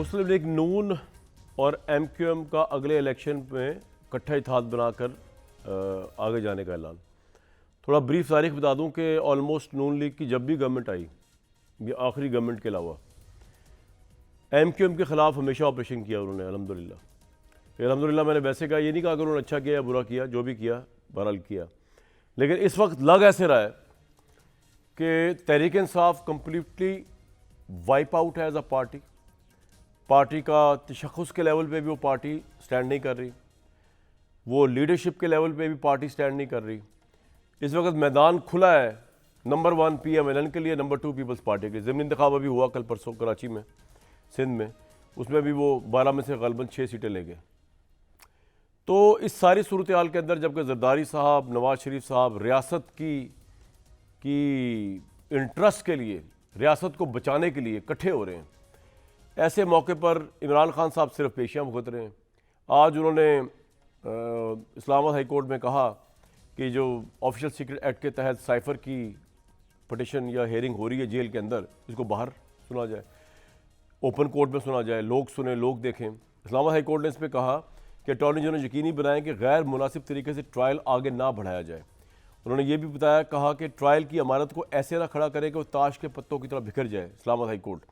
मुस्लिम league नून और MQM का अगले इलेक्शन में इकट्ठा इत्तेहाद बनाकर आगे जाने का ऐलान। थोड़ा ब्रीफ तारीख बता दूं कि ऑलमोस्ट नून लीग की जब भी गवर्नमेंट आई, ये आखिरी गवर्नमेंट के अलावा, एमक्यूएम के ख़िलाफ़ हमेशा ऑपरेशन किया उन्होंने अल्हम्दुलिल्लाह। मैंने वैसे कहा, ये नहीं कहा कि उन्होंने अच्छा किया या बुरा किया, जो भी किया बहरहाल किया। लेकिन इस वक्त लग ऐसे रहा है कि Tehreek Insaf completely wipe out है एज अ पार्टी का तशख़्ख़ुस के लेवल पे भी वो पार्टी स्टैंड नहीं कर रही, वो लीडरशिप के लेवल पे भी पार्टी स्टैंड नहीं कर रही। इस वक्त मैदान खुला है नंबर 1 PMLN के लिए, नंबर 2 पीपल्स पार्टी के लिए। ज़मीनी इंतखाब अभी हुआ कल परसों कराची में, सिंध में, उसमें भी वो 12 में से गलबन 6 सीटें ले गए। तो इस सारी सूरत हाल के अंदर जबकि जरदारी साहब, नवाज शरीफ साहब रियासत की इंटरेस्ट के लिए, रियासत को बचाने के लिए इकट्ठे हो रहे हैं, ऐसे मौके पर इमरान खान साहब सिर्फ पेशियाँ भुगत रहे हैं। आज उन्होंने इस्लामाबाद हाई कोर्ट में कहा कि जो ऑफिशियल सीक्रेट एक्ट के तहत साइफर की पटिशन या हेयरिंग हो रही है जेल के अंदर, इसको बाहर सुना जाए, ओपन कोर्ट में सुना जाए, लोग सुने, लोग देखें। इस्लामाबाद हाई कोर्ट ने इस पर कहा कि अटॉर्नी जनरल यकीनी बनाएं कि गैर मुनासिब तरीके से ट्रायल आगे ना बढ़ाया जाए। उन्होंने ये भी बताया, कहा कि ट्रायल की अमानत को ऐसे ना खड़ा करें कि वो ताश के पत्तों की तरह बिखर जाए। इस्लामाबाद हाई कोर्ट,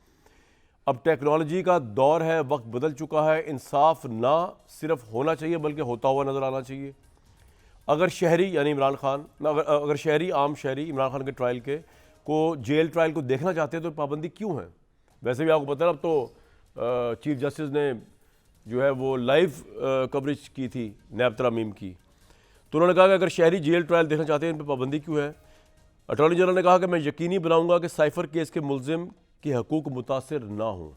अब टेक्नोलॉजी का दौर है, वक्त बदल चुका है, इंसाफ ना सिर्फ होना चाहिए बल्कि होता हुआ नज़र आना चाहिए। अगर शहरी यानी इमरान खान, अगर शहरी, आम शहरी इमरान खान के ट्रायल के को जेल ट्रायल को देखना चाहते हैं तो पाबंदी क्यों है? वैसे भी आपको पता है, अब तो चीफ जस्टिस ने जो है वो लाइव कवरेज की थी नैब तरामीम की, तो उन्होंने कहा कि अगर शहरी जेल ट्रायल देखना चाहते हैं इन पर पाबंदी क्यों है। अटॉर्नी जनरल ने कहा कि मैं यकीनी बनाऊंगा कि साइफर केस के मुलजिम के हकूक मुतासर ना हों।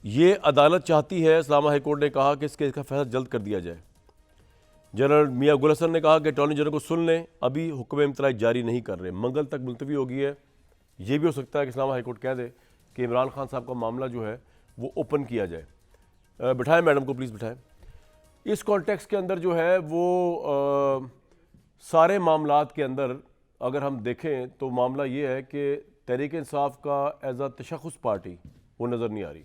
ये अदालत चाहती है, इस्लामाबाद हाई कोर्ट ने कहा कि इस केस का फैसला जल्द कर दिया जाए। जनरल मियां गुल हसन ने कहा कि अटॉर्नी जनरल को सुन लें, अभी हुक्म इम्तनाई जारी नहीं कर रहे, मंगल तक मुलतवी हो गई है। ये भी हो सकता है कि इस्लामाबाद हाई कोर्ट कह दे कि इमरान खान साहब का मामला जो है वो ओपन किया जाए। बिठाएं मैडम को, प्लीज़ बिठाएं। इस कॉन्टेक्स्ट के अंदर जो है वो सारे मामलात के अंदर अगर हम देखें तो मामला ये है कि तहरीक इंसाफ का एज अ तशख़्ख़ुस पार्टी वो नज़र नहीं आ रही।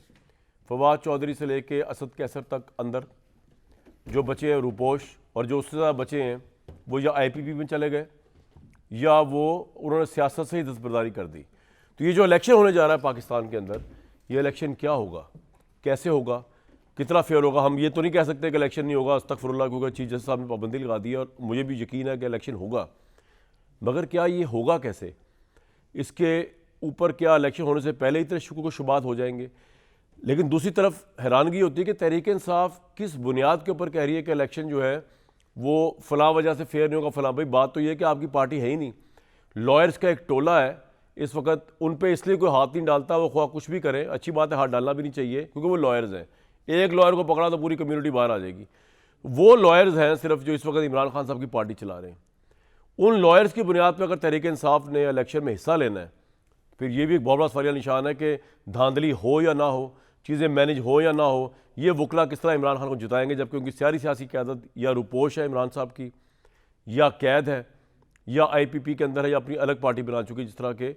फवाद चौधरी से लेके असद कैसर तक अंदर जो बचे हैं, रूपोश, और जो उससे ज़्यादा बचे हैं वो या IPP में चले गए या वो उन्होंने सियासत से ही दस्तबरदारी कर दी। तो ये जो इलेक्शन होने जा रहा है पाकिस्तान के अंदर, ये इलेक्शन क्या होगा, कैसे होगा, कितना फेयर होगा? हम ये तो नहीं कह सकते कि इलेक्शन नहीं होगा, अस्तगफिरुल्लाह, क्योंकि चीफ जस्टिस साहब ने पाबंदी लगा दी है और मुझे भी यकीन है कि इलेक्शन होगा, मगर क्या ये होगा कैसे? इसके ऊपर क्या इलेक्शन होने से पहले ही इतने शुक्र को शुबात हो जाएंगे? लेकिन दूसरी तरफ हैरानगी होती है कि तहरीक इंसाफ किस बुनियाद के ऊपर कह रही है कि इलेक्शन जो है वो फ़लाँ वजह से फेयर नहीं होगा, फ़लाँ। भाई बात तो ये है कि आपकी पार्टी है ही नहीं, लॉयर्स का एक टोला है इस वक्त, उन पे इसलिए कोई हाथ नहीं डालता, वो ख्वाह कुछ भी करें, अच्छी बात है, हाथ डालना भी नहीं चाहिए क्योंकि वो लॉयर्स हैं। एक लॉयर को पकड़ा तो पूरी कम्युनिटी बाहर आ जाएगी। वो लॉयर्स हैं सिर्फ जो इस वक्त इमरान खान साहब की पार्टी चला रहे हैं। उन लॉयर्स की बुनियाद पर अगर तहरीक इंसाफ ने इलेक्शन में हिस्सा लेना है, फिर ये भी एक बहुत बड़ा सवालिया निशान है कि धांधली हो या ना हो, चीज़ें मैनेज हो या ना हो, ये वकला किस तरह इमरान खान को जिताएंगे, जबकि उनकी सारी सियासी क़यादत या रुपोश है इमरान साहब की, या कैद है, या IPP के अंदर है, या अपनी अलग पार्टी बना चुकी है, जिस तरह के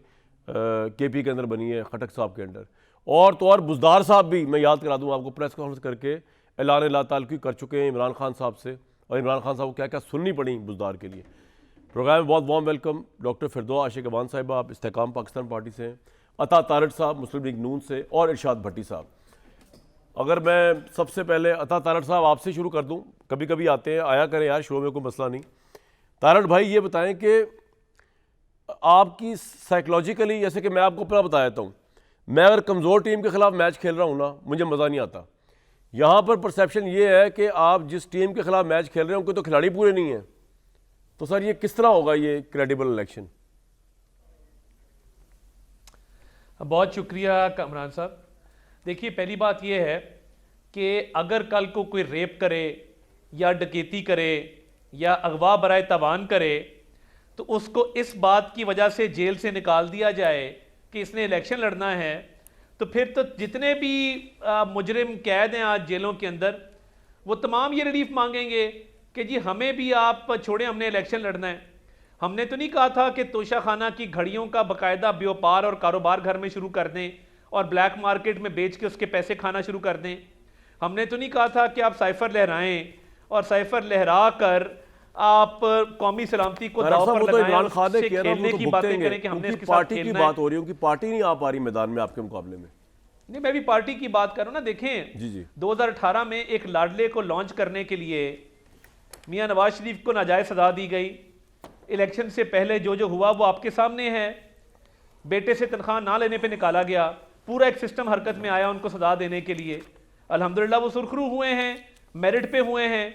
KP के अंदर बनी है खटक साहब के अंदर। और तो और बुज़दार साहब भी, मैं याद करा दूँ आपको, प्रेस कॉन्फ्रेंस करके ऐलान ला ताल्लुकी कर चुके हैं इमरान खान साहब से, और इमरान खान साहब को क्या क्या सुननी पड़ी बुज़दार के लिए। प्रोग्राम में बहुत वार्म वेलकम डॉक्टर फिरदौस आशिक अवान साहिबा, आप इस्तेकाम पाकिस्तान पार्टी से हैं, अता तारड़ साहब मुस्लिम लीग नून से, और इरशाद भट्टी साहब। अगर मैं सबसे पहले अता तारड़ साहब आपसे शुरू कर दूं, कभी कभी आते हैं, आया करें यार शो में, कोई मसला नहीं। तारड़ भाई ये बताएं कि आपकी साइकोलॉजिकली, जैसे कि मैं आपको अपना बता देता हूँ, मैं अगर कमज़ोर टीम के खिलाफ मैच खेल रहा हूँ ना, मुझे मज़ा नहीं आता। यहाँ पर परसेप्शन ये है कि आप जिस टीम के खिलाफ मैच खेल रहे हैं उनके तो खिलाड़ी पूरे नहीं हैं, तो सर ये किस तरह होगा ये क्रेडिबल इलेक्शन? बहुत शुक्रिया कामरान साहब। देखिए, पहली बात यह है कि अगर कल को कोई रेप करे या डकैती करे या अगवा बराए तवान करे तो उसको इस बात की वजह से जेल से निकाल दिया जाए कि इसने इलेक्शन लड़ना है, तो फिर तो जितने भी मुजरिम कैद हैं आज जेलों के अंदर, वो तमाम ये रिलीफ मांगेंगे कि जी हमें भी आप छोड़ें, हमने इलेक्शन लड़ना है। हमने तो नहीं कहा था कि तोशा खाना की घड़ियों का बाकायदा व्यापार और कारोबार घर में शुरू कर दें और ब्लैक मार्केट में बेच के उसके पैसे खाना शुरू कर दें। हमने तो नहीं कहा था कि आप साइफर लहराएं और साइफर लहरा कर आप कौमी सलामती को दांव पर लगाएं और उससे खेलने की बातें करें कि हमने इसके साथ पार्टी की खेलना बात है। हो रही है, उनकी पार्टी नहीं आ पा रही मैदान में आपके मुकाबले में। नहीं, मैं भी पार्टी की बात कर रहा हूं ना। देखें, जी जी 2018 में एक लाडले को लॉन्च करने के लिए मियां नवाज शरीफ को नाजायज सजा दी गई। इलेक्शन से पहले जो हुआ वो आपके सामने है। बेटे से तनख्वाह ना लेने पे निकाला गया, पूरा एक सिस्टम हरकत में आया उनको सजा देने के लिए। अल्हम्दुलिल्लाह वो सुरखरू हुए हैं, मेरिट पे हुए हैं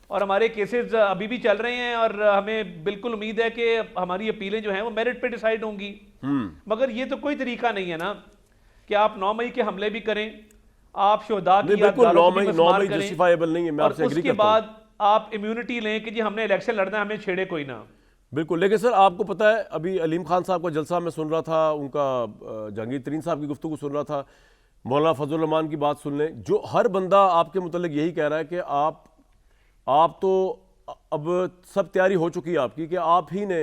और हमारे केसेस अभी भी चल रहे हैं और हमें बिल्कुल उम्मीद है कि हमारी अपीलें जो हैं वो मेरिट पे डिसाइड होंगी। मगर ये तो कोई तरीका नहीं है ना कि आप 9 मई के हमले भी करें, आप शोहदा की यादगारों को भी मस्मार करें जस्टिफाइबल नहीं है, मैं और आपसे एग्री उसके करता हूं। बाद आप इम्यूनिटी लें कि जी हमने इलेक्शन लड़ना है, हमें छेड़े कोई ना। बिल्कुल, लेकिन सर आपको पता है अभी अलीम खान साहब का जलसा मैं सुन रहा था, उनका जहांगीर तरीन साहब की गुफ्तगू सुन रहा था, मौलाना फजल रहमान की बात सुन लें, जो हर बंदा आपके मुतल्लिक यही कह रहा है कि आप तो अब सब तैयारी हो चुकी है आपकी कि आप ही ने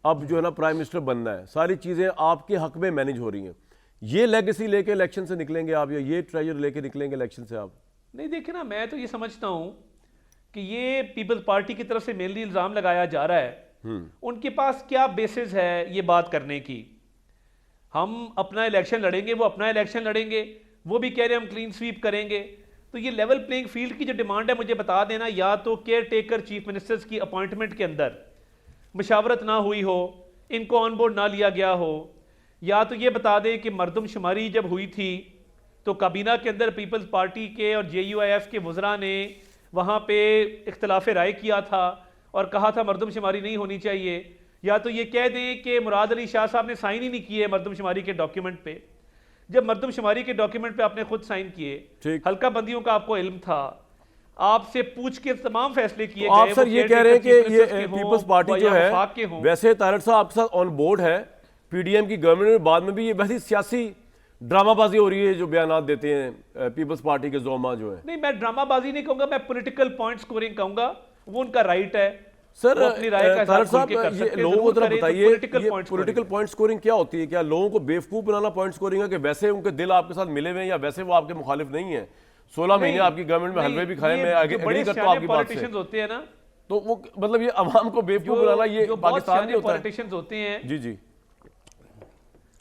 अब जो है ना प्राइम मिनिस्टर बनना है, सारी चीज़ें आपके हक में मैनेज हो रही हैं। ये लेगेसी लेके इलेक्शन से निकलेंगे आप या ये ट्रेजर लेके निकलेंगे इलेक्शन से आप? नहीं, देखिए ना, मैं तो ये समझता हूं कि ये पीपल्स पार्टी की तरफ से मेनली इल्जाम लगाया जा रहा है। उनके पास क्या बेसिस है ये बात करने की? हम अपना इलेक्शन लड़ेंगे, वो अपना इलेक्शन लड़ेंगे, वो भी कह रहे हैं हम क्लीन स्वीप करेंगे। तो ये लेवल प्लेइंग फील्ड की जो डिमांड है, मुझे बता देना, या तो केयर टेकर चीफ मिनिस्टर्स की अपॉइंटमेंट के अंदर मशावरत ना हुई हो, इनको ऑन बोर्ड ना लिया गया हो, या तो ये बता दें कि मरदमशुमारी जब हुई थी तो काबीना के अंदर पीपल्स पार्टी के और JUIF के वज़रा ने वहाँ पे इख्तलाफ राय किया था और कहा था मरदमशुमारी नहीं होनी चाहिए, या तो ये कह दें कि मुराद अली शाह साहब ने साइन ही नहीं किए मरदमशुमारी के डॉक्यूमेंट पे, जब मरदमशुमारी के डॉक्यूमेंट पे आपने खुद साइन किए, हल्का बंदियों का आपको इल्म था, आपसे पूछ के तमाम फैसले किए गए। आप सर ये कह रहे हैं कि ये पीपल्स पार्टी जो है, वैसे तारड़ साहब आपके साथ ऑन बोर्ड है, PDM की गवर्नमेंट में, बाद में भी ये वैसी सियासी ड्रामाबाजी हो रही है जो बयानात देते हैं पीपल्स पार्टी के जोमा जो है। नहीं, मैं ड्रामाबाजी नहीं कहूंगा, मैं पॉलिटिकल पॉइंट स्कोरिंग कहूंगा, वो उनका राइट है। सर अपनी राय का तारड़ साहब, ये लोगों को जरा बताइए पॉलिटिकल पॉइंट स्कोरिंग क्या होती है? क्या लोगों को बेवकूफ बनाना पॉइंट स्कोरिंग है कि वैसे उनके दिल आपके साथ मिले हुए हैं या वैसे वो आपके मुखालिफ नहीं है? 16 महीने आपकी गवर्नमेंट में हलवे भी खाए, मैं एग्री करता हूं आपकी बात से। होते हैं ना, तो वो मतलब ये अवाम को बेवकूफ बनाना, ये पाकिस्तान में होता है। पॉलिटिशियंस होते हैं, जी जी,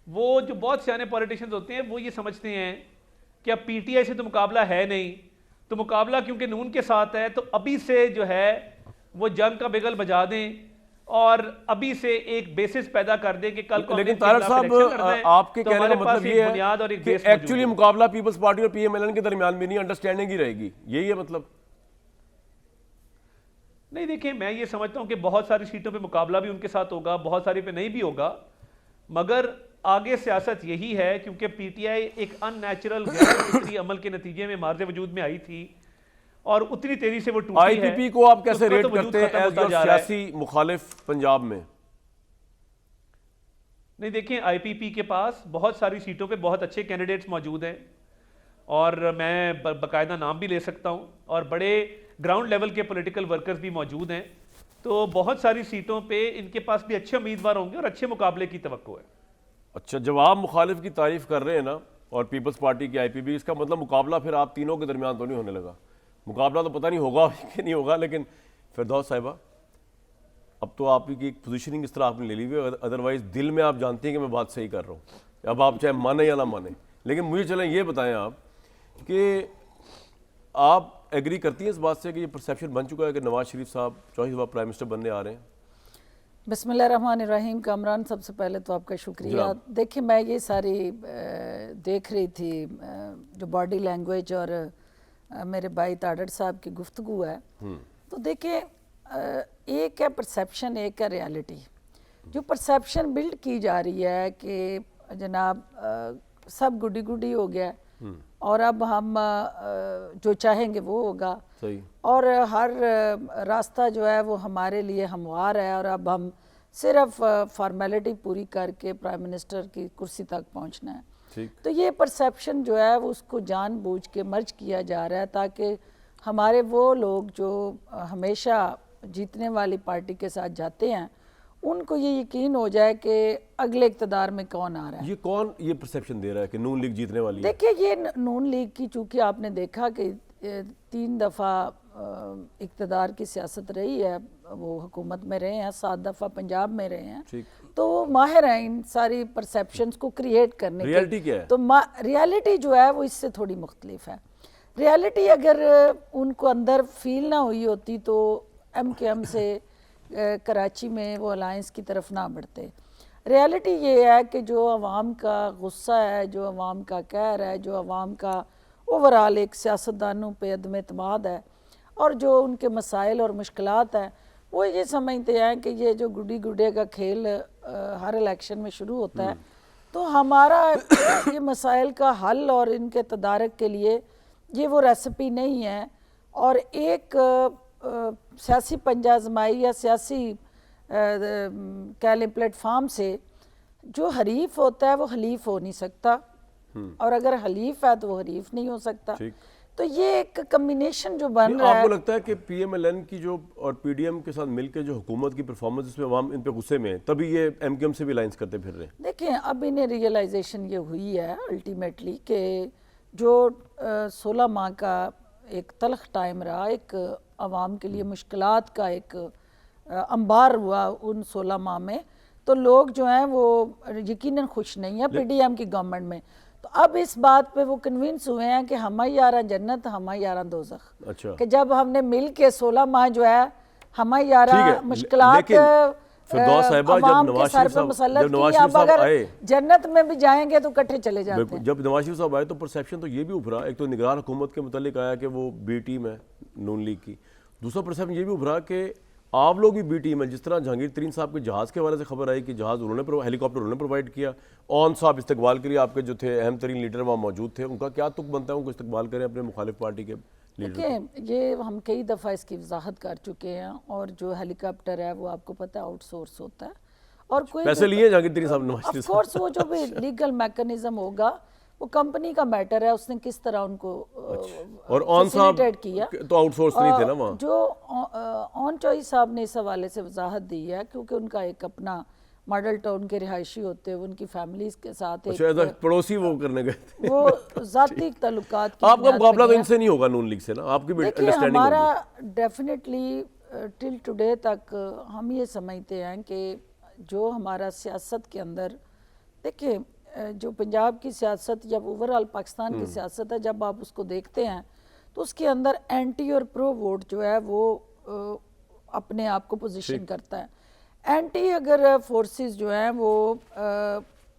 वो जो बहुत सियाने पॉलिटिशियंस होते हैं वो ये समझते हैं कि अब PTI से तो मुकाबला है नहीं, तो मुकाबला क्योंकि नून के साथ है तो अभी से जो है वो जंग का बिगल बजा दें और अभी से एक बेसिस पैदा कर दें कि कल को। लेकिन तारड़ साहब आपके कहने का मतलब ये है कि एक्चुअली मुकाबला पीपल्स पार्टी और PMLN के दरमियान भी नहीं, अंडरस्टैंडिंग ही रहेगी, यही है मतलब? नहीं, देखिए, मैं ये समझता हूं कि बहुत सारी सीटों पे मुकाबला भी उनके साथ होगा, बहुत सारी पे नहीं भी होगा, मगर आगे सियासत यही है क्योंकि PTI एक अननेचुरल गैर फितरी अमल के नतीजे में मार्ज वजूद में आई थी और उतनी तेजी से वो टूटी है। IPP को आप कैसे रेट करते हैं एज योर सियासी मुखालिफ पंजाब में? नहीं, देखिए, IPP के पास बहुत सारी सीटों पे बहुत अच्छे कैंडिडेट्स मौजूद हैं और मैं बाकायदा नाम भी ले सकता हूं और बड़े ग्राउंड लेवल के पॉलिटिकल वर्कर्स भी मौजूद हैं, तो बहुत सारी सीटों पे इनके पास भी अच्छे उम्मीदवार होंगे और अच्छे मुकाबले की तवक्को है। अच्छा, जब आप मुखालिफ की तारीफ कर रहे हैं ना और पीपल्स पार्टी की IPP, इसका मतलब मुकाबला फिर आप तीनों के दरमियान तो नहीं होने लगा? मुकाबला तो पता नहीं होगा कि नहीं होगा, लेकिन फिरदौस साहिबा अब तो आपकी एक पोजीशनिंग इस तरह आपने ले ली हुई है, अदरवाइज दिल में आप जानती हैं कि मैं बात सही कर रहा हूँ, अब आप चाहे माने या ना माने। लेकिन मुझे चलें ये बताएं आप कि आप एग्री करती हैं इस बात से कि ये परसेप्शन बन चुका है कि नवाज शरीफ साहब चौथी दफा प्राइम मिनिस्टर बनने आ रहे हैं? बिस्मिल्लाहिर्रहमानिर्रहीम। कामरान, सबसे पहले तो आपका शुक्रिया। देखिए, मैं ये सारी देख रही थी जो बॉडी लैंग्वेज और मेरे भाई ताड़ड़ साहब की गुफ्तगू है, तो देखिए, एक है परसेप्शन, एक है रियलिटी। जो परसेप्शन बिल्ड की जा रही है कि जनाब सब गुडी गुडी हो गया और अब हम जो चाहेंगे वो होगा, सही, और हर रास्ता जो है वो हमारे लिए हमवार है और अब हम सिर्फ फॉर्मेलिटी पूरी करके प्राइम मिनिस्टर की कुर्सी तक पहुंचना है। तो ये परसेप्शन जो है वो उसको जानबूझ के मर्ज किया जा रहा है ताकि हमारे वो लोग जो हमेशा जीतने वाली पार्टी के साथ जाते हैं उनको ये यकीन हो जाए कि अगले इक़्तिदार में कौन आ रहा है। ये कौन ये परसेप्शन दे रहा है कि नून लीग जीतने वाली है? देखिए ये नून लीग की, चूँकि आपने देखा कि 3 दफ़ा इक़्तिदार की सियासत रही है, वो हुकूमत में रहे हैं, 7 दफ़ा पंजाब में रहे हैं, तो वो माहिर हैं इन सारी परसेप्शंस को क्रिएट करने के। रियलिटी क्या है? तो रियलिटी जो है वो इससे थोड़ी मुख्तलिफ है। रियलिटी अगर उनको अंदर फील ना हुई होती तो MKM से कराची में वो अलायंस की तरफ ना बढ़ते। रियलिटी ये है कि जो अवाम का गुस्सा है, जो अवाम का कहर है, जो अवाम का ओवरऑल एक सियासतदानों पे अदम एतमाद है और जो उनके मसाइल और मुश्किलात हैं, वो ये समझते हैं कि ये जो गुड्डी गुड्डे का खेल हर इलेक्शन में शुरू होता है, तो हमारा ये मसाइल का हल और इनके तदारक के लिए ये वो रेसिपी नहीं है। और एक सियासी पंजाजमाई या सियासी कह लें प्लेटफार्म से जो हरीफ होता है वो हलीफ हो नहीं सकता, और अगर हलीफ है तो वो हरीफ नहीं हो सकता। तो ये एक कम्बिनेशन जो बन रहा है। आपको लगता है कि PMLN की जो और PDM के साथ मिलकर जो हुकूमत की परफॉर्मेंस, इसमें अवाम इन पे गुस्से में है, तभी ये MKM से भी अलायंस करते फिर रहे हैं? देखिए अब इन्हें रियलाइजेशन ये हुई है अल्टीमेटली कि जो 16 माह का एक तलख टाइम रहा, एक अवाम के लिए मुश्किलात का एक अंबार हुआ उन 16 माह में, तो लोग जो हैं वो यकीनन खुश नहीं है PDM की गवर्नमेंट में। तो अब इस बात पे वो कन्विंस हुए हैं कि हम यारा जन्नत हम यारा दोज़ख। अच्छा। कि जब हमने मिल के 16 माह जो है हम यारा मुश्किलात फिरदौस साहिबा जब नवाज शरीफ साहब आए, जन्नत में भी जाएंगे तो इकट्ठे चले जाते हैं। जब नवाज शरीफ साहब आए तो परसेप्शन तो ये भी उभरा, एक तो निगरान हुकूमत के मुतालिक आया कि वो B टीम है नून लीग की, दूसरा परसेप्शन ये भी उभरा कि आप लोग भी B टीम है। जिस तरह जहांगीर तरीन साहब के जहाज़ के हवाले से खबर आई कि जहाज़ उन्होंने हेलीकॉप्टर उन्होंने प्रोवाइड किया, ऑन साहब इस्तकबाल के लिए आपके जो थे अहम तरीन लीडर वहाँ मौजूद थे, उनका क्या तुक बनता है उनको इस्तकबाल करें अपने मुखालिफ पार्टी के लीडर? देखिए ये हम कई दफ़ा इसकी वजाहत कर चुके हैं, और जो हेलीकॉप्टर है वो आपको पता है आउटसोर्स होता है, और कोई पैसे लिए जहांगीर तरीन साहब ने? ऑफ कोर्स वो जो भी लीगल मैकेनिज्म होगा वो कंपनी का मैटर है, उसने किस तरह उनको और ऑन साहब किया तो आउटसोर्स नहीं थे ना वहाँ। जो ऑन चॉइस साहब ने इस हवाले से वजाहत दी है, क्योंकि उनका एक अपना मॉडल टाउन के रिहायशी होते हैं, उनकी फैमिलीज के साथ एक पड़ोसी वो करने गए थे, वो जाती ताल्लुकात की। आपका मुकाबला तो इनसे नहीं होगा नून लीग से ना, आपकी भी अंडरस्टैंडिंग हमारा डेफिनेटली टिल टुडे तक हम ये समझते हैं कि जो हमारा सियासत के अंदर, देखिए जो पंजाब की सियासत या ओवरऑल पाकिस्तान की सियासत है, जब आप उसको देखते हैं तो उसके अंदर एंटी और प्रो वोट जो है वो अपने आप को पोजीशन करता है। एंटी अगर फोर्सेस जो हैं वो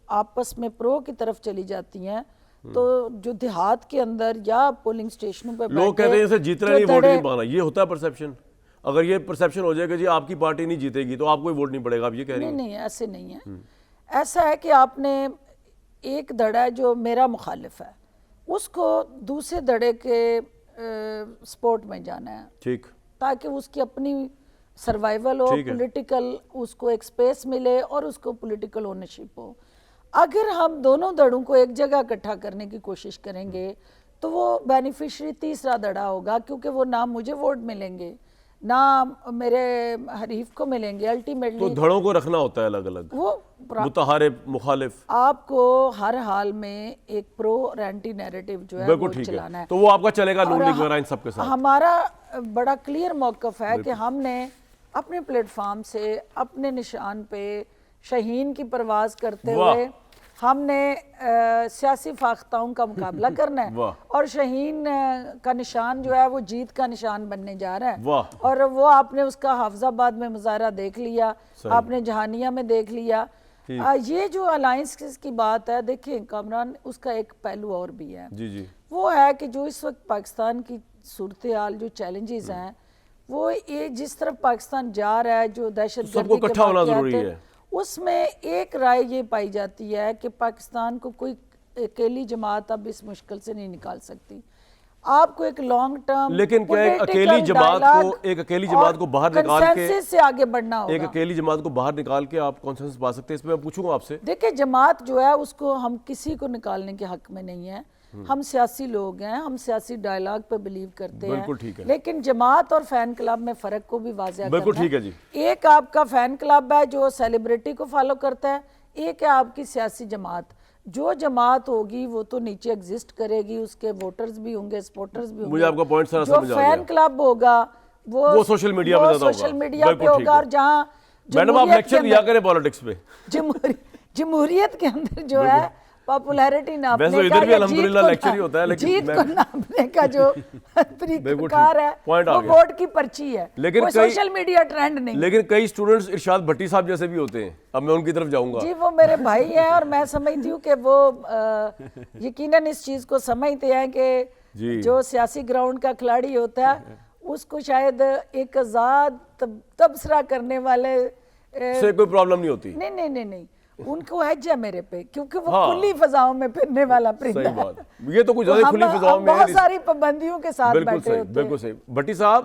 आपस में प्रो की तरफ चली जाती हैं, तो जो देहात के अंदर या पोलिंग स्टेशनों पे लोग कहते हैं जीतना नहीं वोट नहीं पाना, ये होता है परसेप्शन। अगर ये परसेप्शन हो जाएगा जी आपकी पार्टी नहीं जीतेगी तो आपको वोट नहीं पड़ेगा, आप ये कह रही हैं? नहीं, ऐसे नहीं है। ऐसा है कि आपने एक धड़ा जो मेरा मुखालिफ है उसको दूसरे धड़े के सपोर्ट में जाना है, ठीक, ताकि उसकी अपनी सर्वाइवल हो, पॉलिटिकल उसको एक स्पेस मिले और उसको पॉलिटिकल ओनरशिप हो। अगर हम दोनों धड़ों को एक जगह इकट्ठा करने की कोशिश करेंगे तो वो बेनिफिशियरी तीसरा धड़ा होगा, क्योंकि वो ना मुझे वोट मिलेंगे ना मेरे हरीफ को मिलेंगे। अल्टीमेटली तो धड़ों को रखना होता है अलग अलग, वो मुतहारिब मुखालिफ, आपको हर हाल में एक प्रो और एंटी नैरेटिव जो है वो चलाना है। तो वो आपका चलेगा नून लीग वगैरह इन सब के साथ? हमारा बड़ा क्लियर मौक़िफ़ है कि हमने अपने प्लेटफार्म से अपने निशान पे शहीन की परवाज़ करते हुए हमने सियासी फाख्ताओं का मुकाबला करना है, और शहीन का निशान जो है वो जीत का निशान बनने जा रहा है। और वो आपने उसका हाफिजाबाद में मुजाहरा देख लिया, आपने जहानिया में देख लिया। ये जो अलायंस की बात है, देखिए कामरान, उसका एक पहलू और भी है जी। वो है कि जो इस वक्त पाकिस्तान की सूरत हाल, जो चैलेंजेस हैं, वो ये जिस तरफ पाकिस्तान जा रहा है, जो दहशतगर्दी के वाक़यात हैं, उसमें एक राय ये पाई जाती है कि पाकिस्तान को कोई अकेली जमात अब इस मुश्किल से नहीं निकाल सकती। आपको एक लॉन्ग टर्म, लेकिन क्या एक अकेली जमात को बाहर निकाल के से आगे बढ़ना होगा। एक अकेली जमात को बाहर निकाल के आप कॉन्सेंसस पा सकते हैं? इसमें मैं पूछूंगा आपसे। देखिए जमात जो है उसको हम किसी को निकालने के हक में नहीं है। हम सियासी लोग हैं, हम सियासी डायलॉग पे बिलीव करते बिल्कुल ठीक हैं, है। लेकिन जमात और फैन क्लब में फ़र्क को भी वाज़ेह बिल्कुल करना ठीक है जी। एक आपका फैन क्लब है जो सेलिब्रिटी को फॉलो करता है, एक है आपकी सियासी जमात। जो जमात होगी वो तो नीचे एग्जिस्ट करेगी, उसके वोटर्स भी होंगे, सपोर्टर्स भी होंगे। मुझे आपका पॉइंट सारा जो समझ आ गया। फैन क्लब होगा वो सोशल मीडिया पे ज़्यादा होगा। सोशल मीडिया पे बिल्कुल ठीक होगा, है। और जहाँ मैडम आप लेक्चर दिया करें पॉलिटिक्स पे। जमहूरियत के अंदर जो है पॉपुलैरिटी नापने वैसे का इधर भी या अल्हम्दुलिल्लाह लेक्चर ही होता है, लेकिन जीत को नापने का जो तरीकाकार है पॉइंट आ वो गया। वोट की पर्ची है, लेकिन वो सोशल मीडिया ट्रेंड नहीं। लेकिन कई स्टूडेंट्स इरशाद भट्टी साहब जैसे भी होते हैं, अब मैं उनकी तरफ जाऊंगा। जी वो मेरे भाई हैं और मैं समझती हूँ कि वो यकीनन इस चीज़ को समझते हैं कि जो सियासी ग्राउंड का खिलाड़ी होता है उसको शायद एक आज़ाद तबसरा करने वाले से कोई प्रॉब्लम नहीं होती। नहीं, उनको हज है मेरे पे, क्योंकि वो खुली फजाओं में फिरने वाला परिंदा सही है। बात, ये तो कुछ ज्यादा खुली फजाओं में बहुत सारी पाबंदियों के साथ बिल्कुल बैठे सही, होते बिल्कुल सही। भट्टी साहब,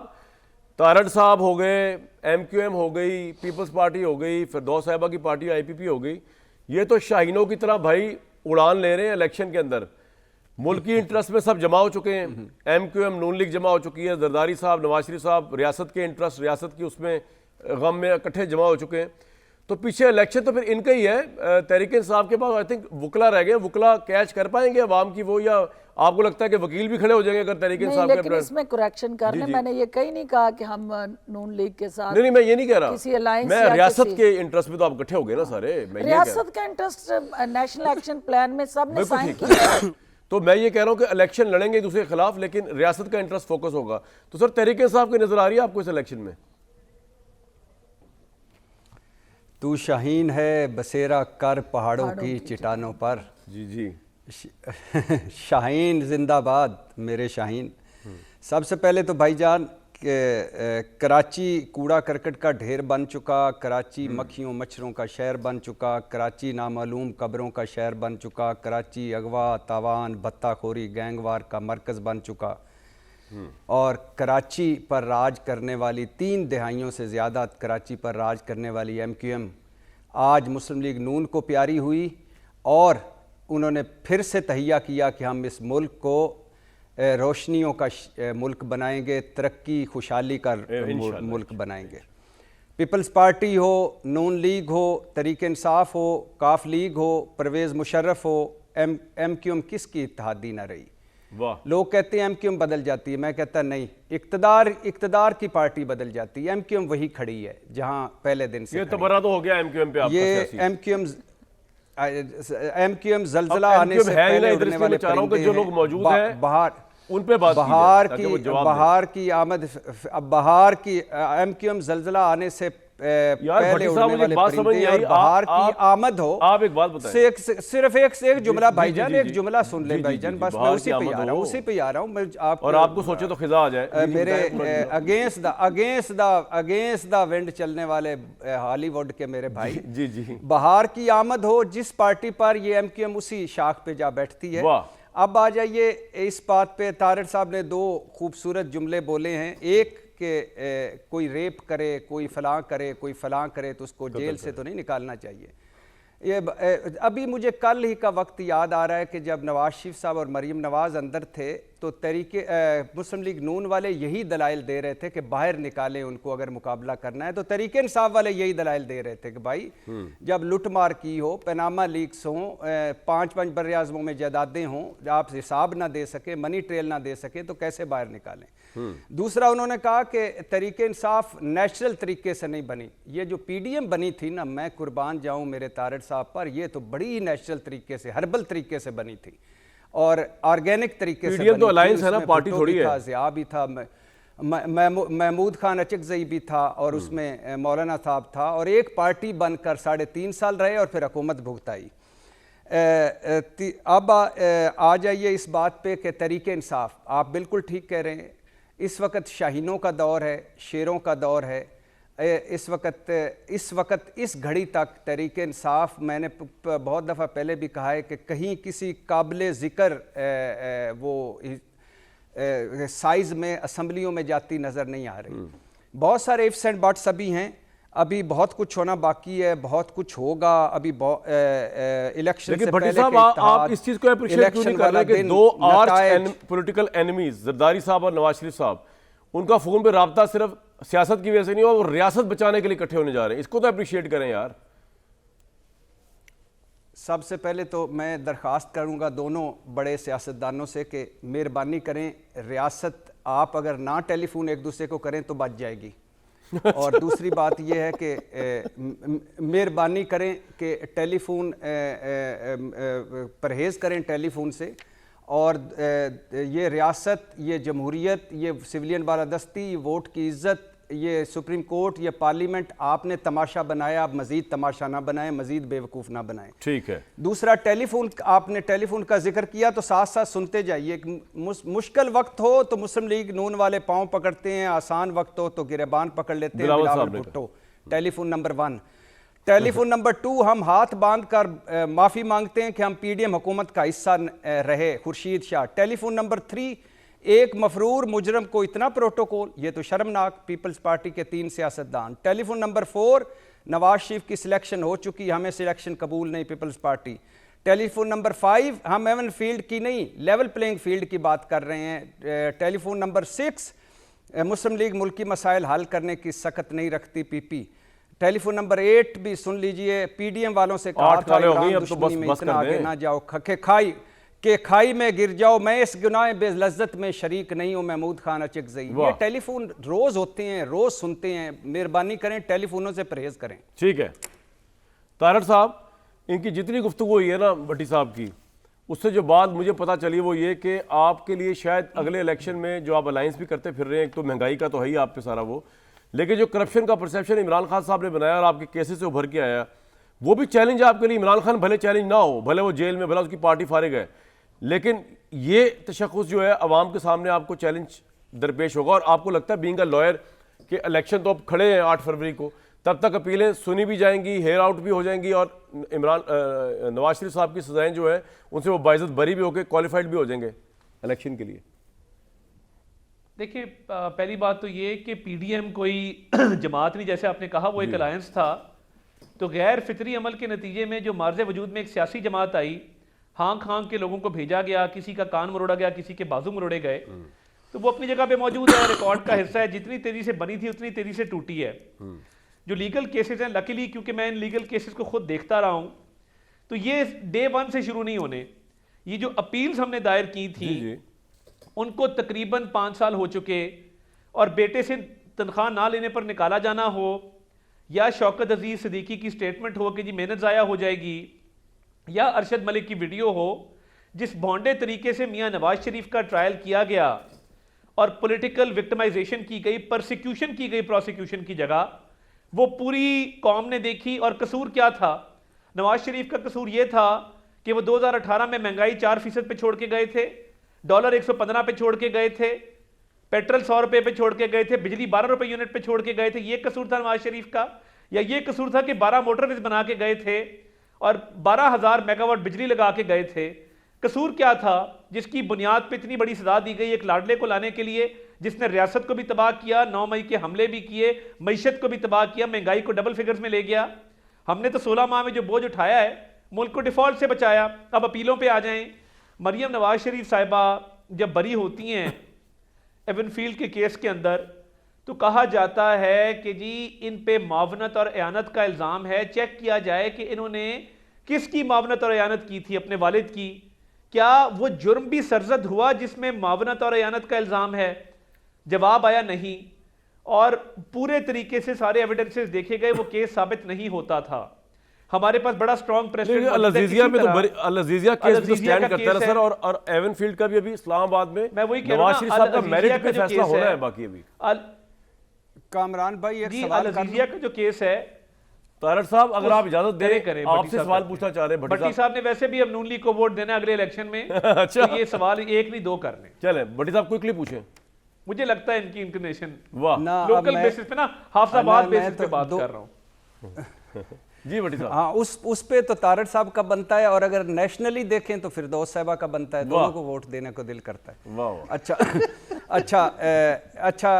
तारड़ साहब हो गए, MQM हो गई, पीपल्स पार्टी हो गई, फिरदौस साहिबा की पार्टी IPP हो गई, ये तो शाहीनों की तरह भाई उड़ान ले रहे हैं इलेक्शन के अंदर। मुल्की इंटरेस्ट में सब जमा हो चुके हैं। MQM नून लीग जमा हो चुकी है, जरदारी साहब, नवाज शरीफ साहब, रियासत के इंटरेस्ट, रियासत की उसमें गम में इकट्ठे जमा हो चुके हैं। तो पीछे इलेक्शन तो फिर इनका ही है। तहरीक इंसाफ के पास आई थिंक वकला रह गए, वकला कैच कर पाएंगे अवाम की वो, या आपको लगता है कि वकील भी खड़े हो जाएंगे अगर तहरीक इंसाफ के? लेकिन इसमें करेक्शन करने, मैंने ये कहीं नहीं कहा कि हम नून लीग के साथ, नहीं, मैं ये नहीं कह रहा, किसी अलायंस मैं या रियासत किसी- के इंटरेस्ट में तो आप इकट्ठे हो गए ना सारे। मैं ये कह रहा रियासत का इंटरेस्ट नेशनल एक्शन प्लान में सब ने साइन किया। तो मैं ये कह रहा हूँ कि इलेक्शन लड़ेंगे एक दूसरे के खिलाफ, लेकिन रियासत का इंटरेस्ट फोकस होगा। तो सर तहरीक इंसाफ की नजर आ रही है आपको इस इलेक्शन में? तू शाहीन है बसेरा कर पहाड़ों की चट्टानों पर। जी जी। शाहीन जिंदाबाद मेरे शाहीन। सबसे पहले तो भाईजान कराची कूड़ा करकट का ढेर बन चुका, कराची मक्खियों मच्छरों का शहर बन चुका, कराची नामालूम कब्रों का शहर बन चुका, कराची अगवा तावान भत्ताखोरी गैंगवार का मरकज़ बन चुका, और कराची पर राज करने वाली 3 दहाइयों से ज़्यादा कराची पर राज करने वाली MQM आज मुस्लिम लीग नून को प्यारी हुई, और उन्होंने फिर से तहिया किया कि हम इस मुल्क को रोशनियों का मुल्क बनाएंगे, तरक्की खुशहाली का मुल्क बनाएंगे। पीपल्स पार्टी हो, नून लीग हो, तहरीक इंसाफ हो, काफ लीग हो, परवेज़ मुशर्रफ हो, MQM किसकी इत्तेहादी ना रही। वाह। लोग कहते हैं MQM बदल जाती है, मैं कहता नहीं, इक़्तिदार की पार्टी बदल जाती है, MQM वही खड़ी है जहां पहले दिन से। ये तबरा तो हो गया MQM पे आपका ये सियासी। MQM जल्जला आने से पहले उड़ने वाले परिंदे जो लोग मौजूद हैं बाहर उन पे बात बहार की आमद, अब बहार की MQM जल्जला आने से पहले उड़ने वाले परिंदे और बहार की आमद हो। आप एक बात बताएं, सिर्फ एक जुमला भाईजान, एक जुमला सुन ले भाईजान, बस मैं उसी पे आ रहा हूँ मैं आपको, और आपको सोचे तो खिजा आ जाए मेरे अगेंस्ट द विंड चलने वाले हॉलीवुड के मेरे भाई। जी जी। बहार की आमद हो, जिस पार्टी पर ये MQM उसी शाख पे जा बैठती है। अब आ जाइए इस बात पे, तारड़ साहब ने 2 खूबसूरत जुमले बोले हैं, एक कि कोई रेप करे, कोई फलां करे, कोई फलां करे तो उसको जेल से तो नहीं निकालना चाहिए। ये अभी मुझे कल ही का वक्त याद आ रहा है कि जब नवाज शरीफ साहब और मरीम नवाज़ अंदर थे तो मुस्लिम लीग नून वाले यही दलाइल दे रहे थे कि बाहर निकालें उनको अगर मुकाबला करना है, तो तहरीक इंसाफ वाले यही दलाइल दे रहे थे कि भाई जब लुटमार की हो, पनामा लीक्स हों, 5 बर्रे आज़मों में जायदादें हों, आप हिसाब ना दे सके, मनी ट्रेल ना दे सके, तो कैसे बाहर निकालें। दूसरा उन्होंने कहा कि तहरीक इंसाफ नेचुरल तरीके से नहीं बनी, ये जो PDM बनी थी ना, मैं कुर्बान जाऊं मेरे तारड़ साहब पर, ये तो बड़ी नेचुरल तरीके से, हर्बल तरीके से बनी थी और ऑर्गेनिक तरीके से बनी। तो अलायंस है ना, पार्टी थोड़ी है। ज़िया भी था, महमूद खान अचकज़ई भी था, और उसमें मौलाना साहब था, और एक पार्टी बनकर 3.5 साल रहे और फिर हुकूमत भुगताई। अब आ जाइए इस बात पे कि तहरीक इंसाफ, आप बिल्कुल ठीक कह रहे हैं, इस वक्त शाहीनों का दौर है, शेरों का दौर है। इस वक्त इस घड़ी तक तहरीक इंसाफ, मैंने बहुत दफ़ा पहले भी कहा है कि कहीं किसी काबिल ज़िक्र वो साइज़ में असम्बलियों में जाती नज़र नहीं आ रही। बहुत सारे इफ्स एंड बट्स अभी हैं। अभी बहुत कुछ होना बाकी है, बहुत कुछ होगा अभी। इलेक्शन लेकिन से भट्टी पहले साहब आप इस चीज को अप्रिशिएट क्यों नहीं कर रहे कि दो आर्च पॉलिटिकल एनिमीज जरदारी साहब और नवाज शरीफ साहब, उनका फोन पे राब्ता सिर्फ सियासत की वजह से नहीं हुआ, वो रियासत बचाने के लिए इकट्ठे होने जा रहे हैं, इसको तो अप्रिशिएट करें यार। सबसे पहले तो मैं दरख्वास्त करूंगा दोनों बड़े सियासतदानों से कि मेहरबानी करें, रियासत आप अगर ना टेलीफोन एक दूसरे को करें तो बच जाएगी। और दूसरी बात यह है कि मेहरबानी करें कि टेलीफोन परहेज़ करें टेलीफोन से। और ये रियासत, ये जमहूरियत, ये सिविलियन बालादस्ती, ये वोट की इज़्ज़त, ये सुप्रीम कोर्ट, ये पार्लियामेंट आपने तमाशा बनाया, आप मजीद तमाशा ना बनाएं, मजीद बेवकूफ़ ना बनाएं। ठीक है। दूसरा, टेलीफोन, आपने टेलीफोन का जिक्र किया तो साथ साथ सुनते जाइए। मुश्किल वक्त हो तो मुस्लिम लीग नून वाले पाँव पकड़ते हैं, आसान वक्त हो तो गिरेबान पकड़ लेते हैं, Bilawal Bhutto. Telephone number 1। Telephone number 2, हम हाथ बांध कर माफ़ी मांगते हैं कि हम PDM हुकूमत का हिस्सा रहे, खुर्शीद शाह। टेलीफोन नंबर 3, एक मफरूर मुजरम को इतना प्रोटोकॉल, ये तो शर्मनाक, पीपल्स पार्टी के 3 सियासतदान। टेलीफोन नंबर 4, नवाज शरीफ की सिलेक्शन हो चुकी, हमें सिलेक्शन कबूल नहीं, पीपल्स पार्टी। टेलीफोन नंबर 5, हम एवन फील्ड की नहीं, लेवल प्लेइंग फील्ड की बात कर रहे हैं। टेलीफोन नंबर 6, मुस्लिम लीग मुल्की मसाइल हल करने की सकत नहीं रखती, PP। टेलीफोन नंबर 8 भी सुन लीजिए, PDM वालों से कहा था इमरान दुश्मनी में इतना आगे ना जाओ, खाई में गिर जाओ, मैं इस गुनाह बेलज्जत में शरीक नहीं हूं, महमूद खान अचकज़ई। ये टेलीफोन रोज होते हैं, रोज सुनते हैं, मेहरबानी करें टेलीफोनों से परहेज करें। ठीक है तारड़ साहब, इनकी जितनी गुफ्तगू हुई है ना भट्टी साहब की, उससे जो बात मुझे पता चली वो ये कि आपके लिए शायद अगले इलेक्शन में जो आप अलायंस भी करते फिर रहे हैं, एक तो महंगाई का तो है ही आप पे सारा वो, लेकिन जो करप्शन का परसेप्शन इमरान खान साहब ने बनाया और आपके केसेस से उभर के आया, वो भी चैलेंज है आपके लिए। इमरान खान भले चैलेंज ना हो, भले वो जेल में, भले उसकी पार्टी फारिग है, लेकिन ये तशख़्ख़ुस जो है अवाम के सामने आपको चैलेंज दरपेश होगा। और आपको लगता है बीइंग अ लॉयर कि इलेक्शन तो अब खड़े हैं 8 फरवरी को, तब तक अपीलें सुनी भी जाएंगी, हेयर आउट भी हो जाएंगी और नवाज शरीफ साहब की सजाएं जो है उनसे वो बाइज़्ज़त बरी भी होकर क्वालिफाइड भी हो जाएंगे इलेक्शन के लिए। देखिए, पहली बात तो ये कि PDM कोई जमात नहीं, जैसे आपने कहा वो एक अलायंस था, तो गैर फितरी अमल के नतीजे में जो मार्ज़ वजूद में एक सियासी जमात आई, हाँक हाँक के लोगों को भेजा गया, किसी का कान मरोड़ा गया, किसी के बाजू मरोड़े गए, तो वो अपनी जगह पे मौजूद है, रिकॉर्ड का हिस्सा है। जितनी तेजी से बनी थी उतनी तेजी से टूटी है। जो लीगल केसेस हैं, लकीली क्योंकि मैं इन लीगल केसेस को खुद देखता रहा हूं, तो ये डे 1 से शुरू नहीं होने। ये जो अपील्स हमने दायर की थी उनको तकरीबन 5 साल हो चुके, और बेटे से तनख्वाह ना लेने पर निकाला जाना हो, या शौकत अजीज सिद्दीकी की स्टेटमेंट हो कि जी मेहनत ज़ाया हो जाएगी, या अरशद मलिक की वीडियो हो जिस भोंडे तरीके से मियां नवाज शरीफ का ट्रायल किया गया और पॉलिटिकल विक्टिमाइजेशन की गई, परसिक्यूशन की गई प्रोसिक्यूशन की जगह, वो पूरी कौम ने देखी। और कसूर क्या था? नवाज शरीफ का कसूर ये था कि वो 2018 में महंगाई 4% पे छोड़ के गए थे, डॉलर 115 पे छोड़ के गए थे, पेट्रोल 100 रुपए पे छोड़ के गए थे, बिजली 12 रुपए यूनिट पे छोड़ के गए थे। ये कसूर था नवाज शरीफ का? या ये कसूर था कि 12 मोटरवेज बना के गए थे और 12,000 मेगावाट बिजली लगा के गए थे? कसूर क्या था जिसकी बुनियाद पे इतनी बड़ी सजा दी गई एक लाडले को लाने के लिए, जिसने रियासत को भी तबाह किया, 9 मई के हमले भी किए, मईशत को भी तबाह किया, महंगाई को डबल फिगर्स में ले गया? हमने तो 16 माह में जो बोझ उठाया है, मुल्क को डिफॉल्ट से बचाया। अब अपीलों पे आ जाएं। मरियम नवाज शरीफ साहिबा जब बरी होती हैं एवनफील्ड के केस के अंदर, तो कहा जाता है कि जी इन पे मावनत और एयानत का इल्ज़ाम है, चेक किया जाए कि इन्होंने किसकी मावनत और एयानत की थी, अपने वालिद की। क्या वो जुर्म भी सरजद हुआ जिसमें मावनत और एयानत का इल्ज़ाम है? जवाब आया नहीं, और पूरे तरीके से सारे एविडेंसेस देखे गए, वो केस साबित नहीं होता था। हमारे पास बड़ा स्ट्रॉन्ग प्रेसिडेंट अल-अज़ीज़िया में तो अल-अज़ीज़िया केस भी स्टैंड करता है सर, और एवनफील्ड का भी अभी इस्लामाबाद में मैं वही कह नवाज शरीफ साहब का मेरिट पे फैसला होना है। बाकी अभी कामरान भाई एक जी, सवाल अल-अज़ीज़िया का जो केस है, तारड़ साहब अगर आप इजाजत दें, आपसे सवाल पूछना चाह रहे हैं। भट्टी साहब ने वैसे भी अब नून लीग को वोट देना अगले इलेक्शन में। अच्छा, तो ये सवाल एक नहीं दो करने। चले भट्टी साहब क्विकली पूछें। मुझे लगता है इनकी इंक्लिनेशन लोकल बेसिस पे ना, हाफिजाबाद बेसिस पे बात कर रहा हूँ। जी भट्टी साहब। हाँ, उस पे तो तारड़ साहब का बनता है, और अगर नेशनली देखें तो फिरदौस साहिबा का बनता है। दोनों को वोट देने को दिल करता है। वाह। अच्छा अच्छा अच्छा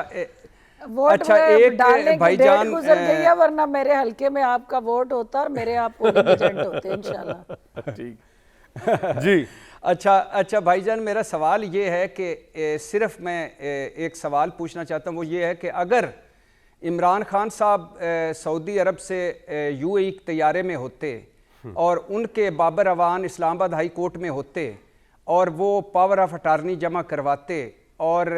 वोट अच्छा, में एक डालने की भाईजान, डेट गुजर गई है, वरना मेरे हल्के में आपका वोट होता और मेरे आप पोलिंग एजेंट होते इंशाल्लाह। ठीक जी। अच्छा भाईजान, मेरा सवाल ये है कि सिर्फ मैं एक सवाल पूछना चाहता हूँ, वो ये है कि अगर इमरान खान साहब सऊदी अरब से यूएई तैयारे में होते और उनके बाबर अवान इस्लामाबाद हाई कोर्ट में होते और वो पावर ऑफ अटार्नी जमा करवाते और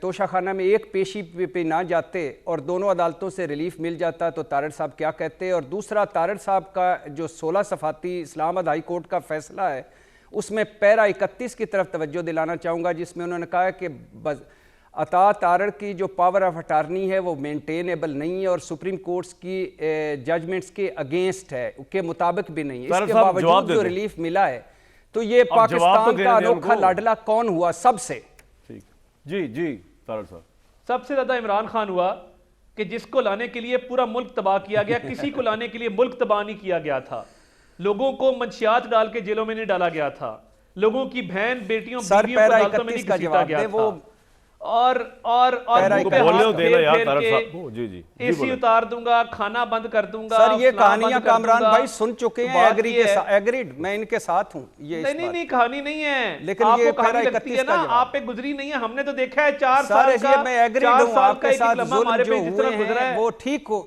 तोशाखाना में एक पेशी पे ना जाते और दोनों अदालतों से रिलीफ मिल जाता, तो तारड़ साहब क्या कहते? और दूसरा, तारड़ साहब का जो 16 सफ़ाती इस्लामाबाद हाई कोर्ट का फैसला है, उसमें पैरा 31 की तरफ तवज्जो दिलाना चाहूँगा, जिसमें उन्होंने कहा है कि अता तारड़ की जो पावर ऑफ अटार्नी है वो मेंटेनेबल नहीं है और सुप्रीम कोर्ट्स की जजमेंट्स के अगेंस्ट है, के मुताबिक भी नहीं है। इसके बावजूद जो रिलीफ मिला है, तो ये पाकिस्तान का अनोखा लाडला कौन हुआ सबसे? ठीक जी जी तारड़ साहब। सबसे ज्यादा इमरान खान हुआ कि जिसको लाने के लिए पूरा मुल्क तबाह किया गया, किसी को लाने के लिए मुल्क तबाह नहीं किया गया था, लोगों को मंशियात डाल के जेलों में नहीं डाला गया था, लोगों की बहन बेटियों बीवियों को अदालतों में नहीं घसीटा गया था, और एसी उतार दूंगा, खाना बंद कर दूंगा। सर ये कहानियां कामरान भाई सुन चुके हैं, एग्रीड, मैं इनके साथ हूं। ये नहीं कहानी नहीं है, लेकिन आपको ये कहानी लगती है ना, आप पे गुजरी नहीं है, हमने तो देखा है 4 साल का, मैं एग्रीड हूं आपके साथ, हमारे पे जिस तरह गुजरा है वो ठीक हो,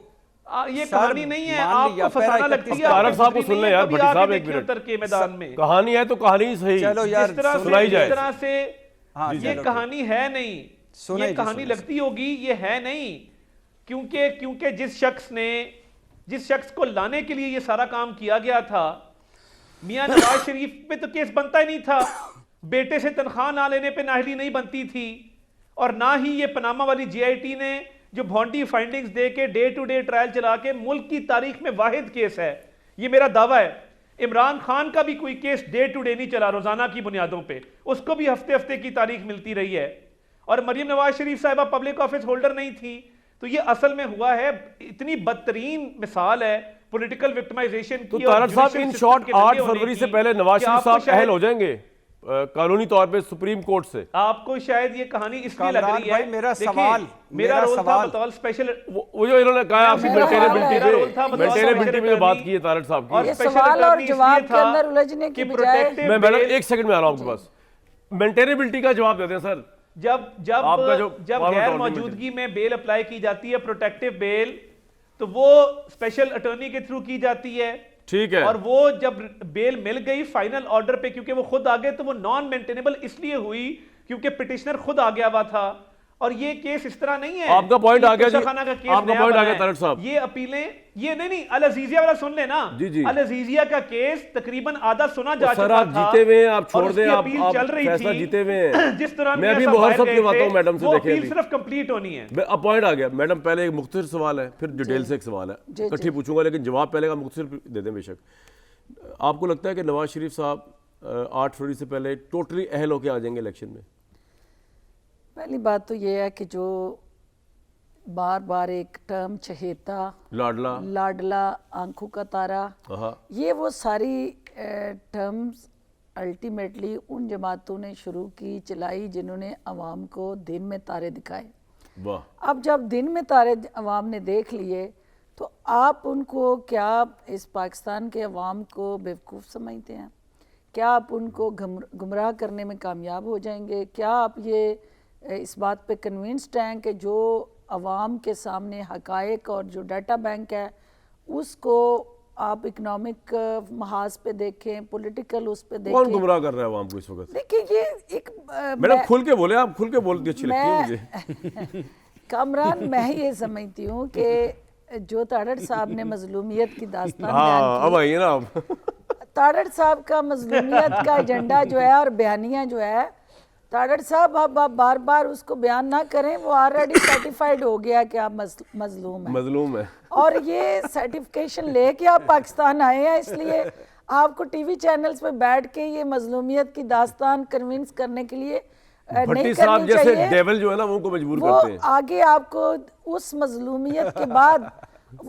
ये कहानी नहीं है, आपको फसाना लगती है। तारड़ साहब को सुन ले यार, भट्टी साहब एक मिनट, के मैदान में कहानी है तो कहानी सही, चलो यार सुनाई जाए। इस तरह से ये कहानी है नहीं, ये कहानी लगती होगी, ये है नहीं, क्योंकि जिस शख्स को लाने के लिए ये सारा काम किया गया था, मियां नवाज शरीफ पे तो केस बनता ही नहीं था, बेटे से तनख्वाह ना लेने पे नाहली नहीं बनती थी, और ना ही ये पनामा वाली जीआईटी ने जो भोंडी फाइंडिंग्स दे के डे टू डे ट्रायल चला के मुल्क की तारीख में वाहिद केस है, ये मेरा दावा है। इमरान खान का भी कोई केस डे टू डे नहीं चला, रोजाना की बुनियादों पे, उसको भी हफ्ते हफ्ते की तारीख मिलती रही है, और मरियम नवाज शरीफ साहिबा पब्लिक ऑफिस होल्डर नहीं थी। तो ये असल में हुआ है, इतनी बदतरीन मिसाल है पॉलिटिकल विक्टिमाइजेशन की। तो तारड़ साहब इन शॉर्ट 8 फरवरी से पहले नवाज शरीफ साहब अहल हो जाएंगे कानूनी तौर पे सुप्रीम कोर्ट से? आपको शायद ये कहानी इसलिए लग रही है, मेरा सवाल, मेरा रोल था बतौर स्पेशल, वो जो इन्होंने कहा आपकी मेंटेनेबिलिटी में बात की है तारड़ साहब की, ये सवाल और जवाब के अंदर उलझने की बजाय मैं मैडम एक सेकंड में आ रहा हूं आपके पास, मेंटेनेबिलिटी का जवाब देते हैं सर। जब गैर मौजूदगी में बेल अप्लाई की जाती है, प्रोटेक्टिव बेल, तो वो स्पेशल अटॉर्नी के थ्रू की जाती है, ठीक है, और वो जब बेल मिल गई फाइनल ऑर्डर पे, क्योंकि वो खुद आ गए, तो वो नॉन मेंटेनेबल इसलिए हुई क्योंकि पिटिशनर खुद आ गया हुआ था, और ये केस इस तरह नहीं है। आपका पॉइंट आ गया जी, खाना का केस आपका पॉइंट आ गया तारड़ साहब। ये अपीलें, ये नहीं अल अजीजिया वाला सुन लेना, अल अजीजिया का केस तकरीबन आधा सुना जा चुका था। सर आप जीते हुए हैं, आप छोड़ दें, आप चल रही थी, जीते हुए हैं, जिस तरह मैं भी मुहर सब की बातों मैडम से देखें, अपील सिर्फ कंप्लीट होनी है। अब पॉइंट आ गया मैडम, पहले एक मुख्तसर सवाल है, फिर डिटेल से एक सवाल है, इकट्ठी पूछूंगा, लेकिन जवाब पहले का मुख्तसर दे दें बेशक। आपको लगता है कि नवाज शरीफ साहब 8 फरवरी से पहले टोटली अहल होकर आ जाएंगे इलेक्शन में? पहली बात तो ये है कि जो बार बार एक टर्म चहेता, लाडला, आंखों का तारा, ये वो सारी टर्म्स अल्टीमेटली उन जमातों ने शुरू की, चलाई, जिन्होंने अवाम को दिन में तारे दिखाए। अब जब दिन में तारे अवाम ने देख लिए, तो आप उनको क्या इस पाकिस्तान के अवाम को बेवकूफ़ समझते हैं? क्या आप उनको गुमराह करने में कामयाब हो जाएंगे? क्या आप ये इस बात पे कन्विंस्ड हैं कि जो अवाम के सामने हकायक और जो डाटा बैंक है उसको आप इकोनॉमिक महाज पे देखें, पॉलिटिकल उस पे देखें? कौन गुमराह कर रहा है अवाम को इस वक्त? देखिए ये एक मैडम खुल के बोले, आप खुल के बोलती अच्छी लगती है मुझे। कामरान, मैं ये समझती हूँ कि जो तारड़ साहब ने मजलूमियत की दास्तान बयान की, अब आइए ना आप, तारड़ साहब का मजलूमियत का एजेंडा जो है और बयानिया जो है, तारड़ साहब अब आप बार बार उसको बयान ना करें, वो ऑलरेडी सर्टिफाइड हो गया कि आप मजलूम है, और ये सर्टिफिकेशन लेके आप पाकिस्तान आए हैं, इसलिए आपको टीवी चैनल्स पे बैठ के ये मजलूमियत की दास्तान कन्विंस करने के लिए नहीं करनी चाहिए। डेविल जो है ना वो उनको मजबूर करते हैं। आगे आपको उस मजलूमियत के बाद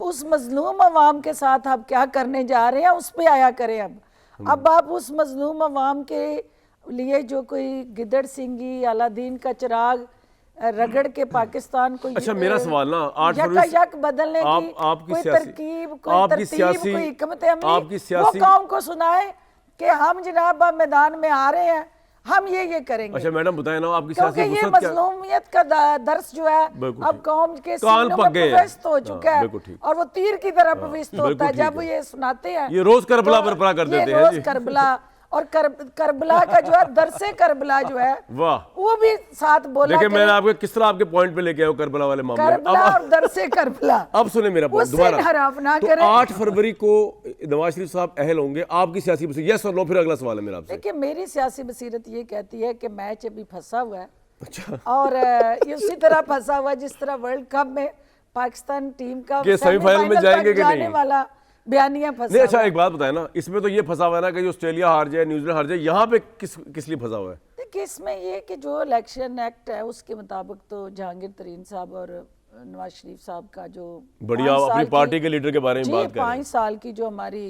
उस मजलूम अवाम के साथ आप क्या करने जा रहे हैं उस पे आया करें। अब आप उस मजलूम अवाम के लिए जो कोई गिदड़ सिंगी, अलादीन का चिराग रगड़ के पाकिस्तान को अच्छा मेरा सवाल ना 8 फरवरी यक बदलने की आपकी कोई सियासी तरकीब, कोई तरतीब, कोई हिकमत अमली आपकी सियासी वो कौम को सुनाए कि हम जनाब अब मैदान में आ रहे हैं, हम ये करेंगे। अच्छा मैडम बताएं ना आपकी क्योंकि सियासी ये वुसअत क्या? मजलूमियत का दर्स जो है अब कौम के कान सीनों पक में गए हैं। प्रविष्ट हो चुका हाँ, है बिल्कुल ठीक। और वो तीर की तरह प्रविष्ट होता बिल्कुल है ठीक जब है। ये सुनाते हैं। ये रोज करबला तो बरपा कर देते ये हैं रोज जी। करबला और करबला का जो है दरसे करबला जो है वाह वो भी साथ बोला देखिए करें। मैंने आपके किस तरह आपके पॉइंट पे लेके आया हूं करबला वाले मामले में। करबला और दरसे करबला अब सुने मेरा पॉइंट उससे दोबारा। इनहराफ ना तो करें। 8 फरवरी को नवाज शरीफ साहब अहल होंगे आपकी सियासी बसीरत, यस और नो? फिर अगला सवाल है मेरा आपसे। देखिए मेरी सियासी बसीरत ये कहती है कि मैच अभी फंसा हुआ है अच्छा और ये उसी तरह फंसा हुआ है जिस तरह वर्ल्ड कप में पाकिस्तान टीम का कि सेमीफाइनल में तक जाएंगे कि जाने नहीं? वाला बयानिया फंसा नहीं अच्छा हुआ है। एक बात बताए ना, इसमें तो ये फंसा हुआ है ना कि ऑस्ट्रेलिया हार जाए, न्यूजीलैंड हार जाए, यहाँ पे किस लिए फंसा हुआ है? देखिए इसमें ये कि जो इलेक्शन एक्ट है उसके मुताबिक तो जहांगीर तरीन साहब और नवाज शरीफ साहब का जो बढ़िया 5 साल अपनी की- पार्टी के लीडर के बारे में जी, बात कर रहे 5 साल की जो हमारी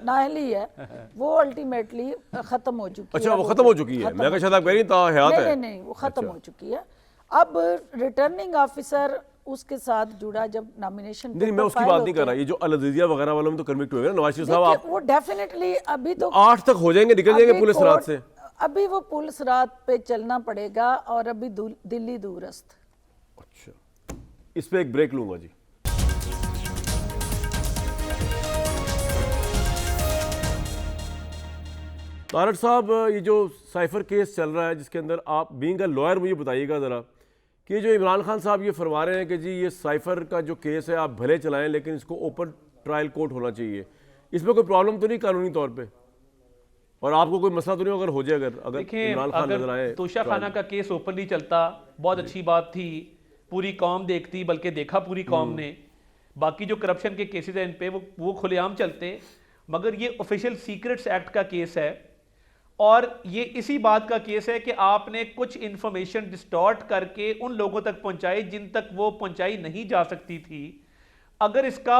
नाअहली है वो अल्टीमेटली खत्म हो चुकी है। अच्छा वो खत्म हो चुकी है, मैं कहा शायद आप कह रही हैं हयात है। नहीं वो खत्म हो चुकी है। अब रिटर्निंग ऑफिसर उसके साथ जुड़ा जब नॉमिनेशन नहीं मैं उसकी बात नहीं कर रहा, ये जो अल अज़ीज़िया वगैरह वालों में तो कन्विक्ट हुए ना नवाज शरीफ साहब, आप वो डेफिनेटली अभी तो 8 तक हो जाएंगे, निकल जाएंगे अभी पुलिस रात से। अभी वो पुलिस रात पे चलना पड़ेगा और अभी दिल्ली दूरस्थ। अच्छा इस पे एक ब्रेक लूंगा जी। तारड़ साहब ये जो साइफर केस चल रहा है जिसके अंदर आप बीइंग अ लॉयर मुझे बताइएगा ज़रा कि जो इमरान खान साहब ये फरमा रहे हैं कि जी ये साइफर का जो केस है आप भले चलाएं लेकिन इसको ओपन ट्रायल कोर्ट होना चाहिए, इसमें कोई प्रॉब्लम तो नहीं कानूनी तौर पे? और आपको कोई मसला तो नहीं अगर हो जाए अगर देखिए इमरान खान नजर आए? अगर तोशा खाना का केस ओपनली चलता बहुत अच्छी बात थी, पूरी कौम देखती, बल्कि देखा पूरी कौम ने। बाकी जो करप्शन के केसेस हैं इन पे वो खुलेआम चलते, मगर ये ऑफिशियल सीक्रेट्स एक्ट का केस है और ये इसी बात का केस है कि आपने कुछ इंफॉर्मेशन डिस्टॉर्ट करके उन लोगों तक पहुंचाई जिन तक वो पहुंचाई नहीं जा सकती थी। अगर इसका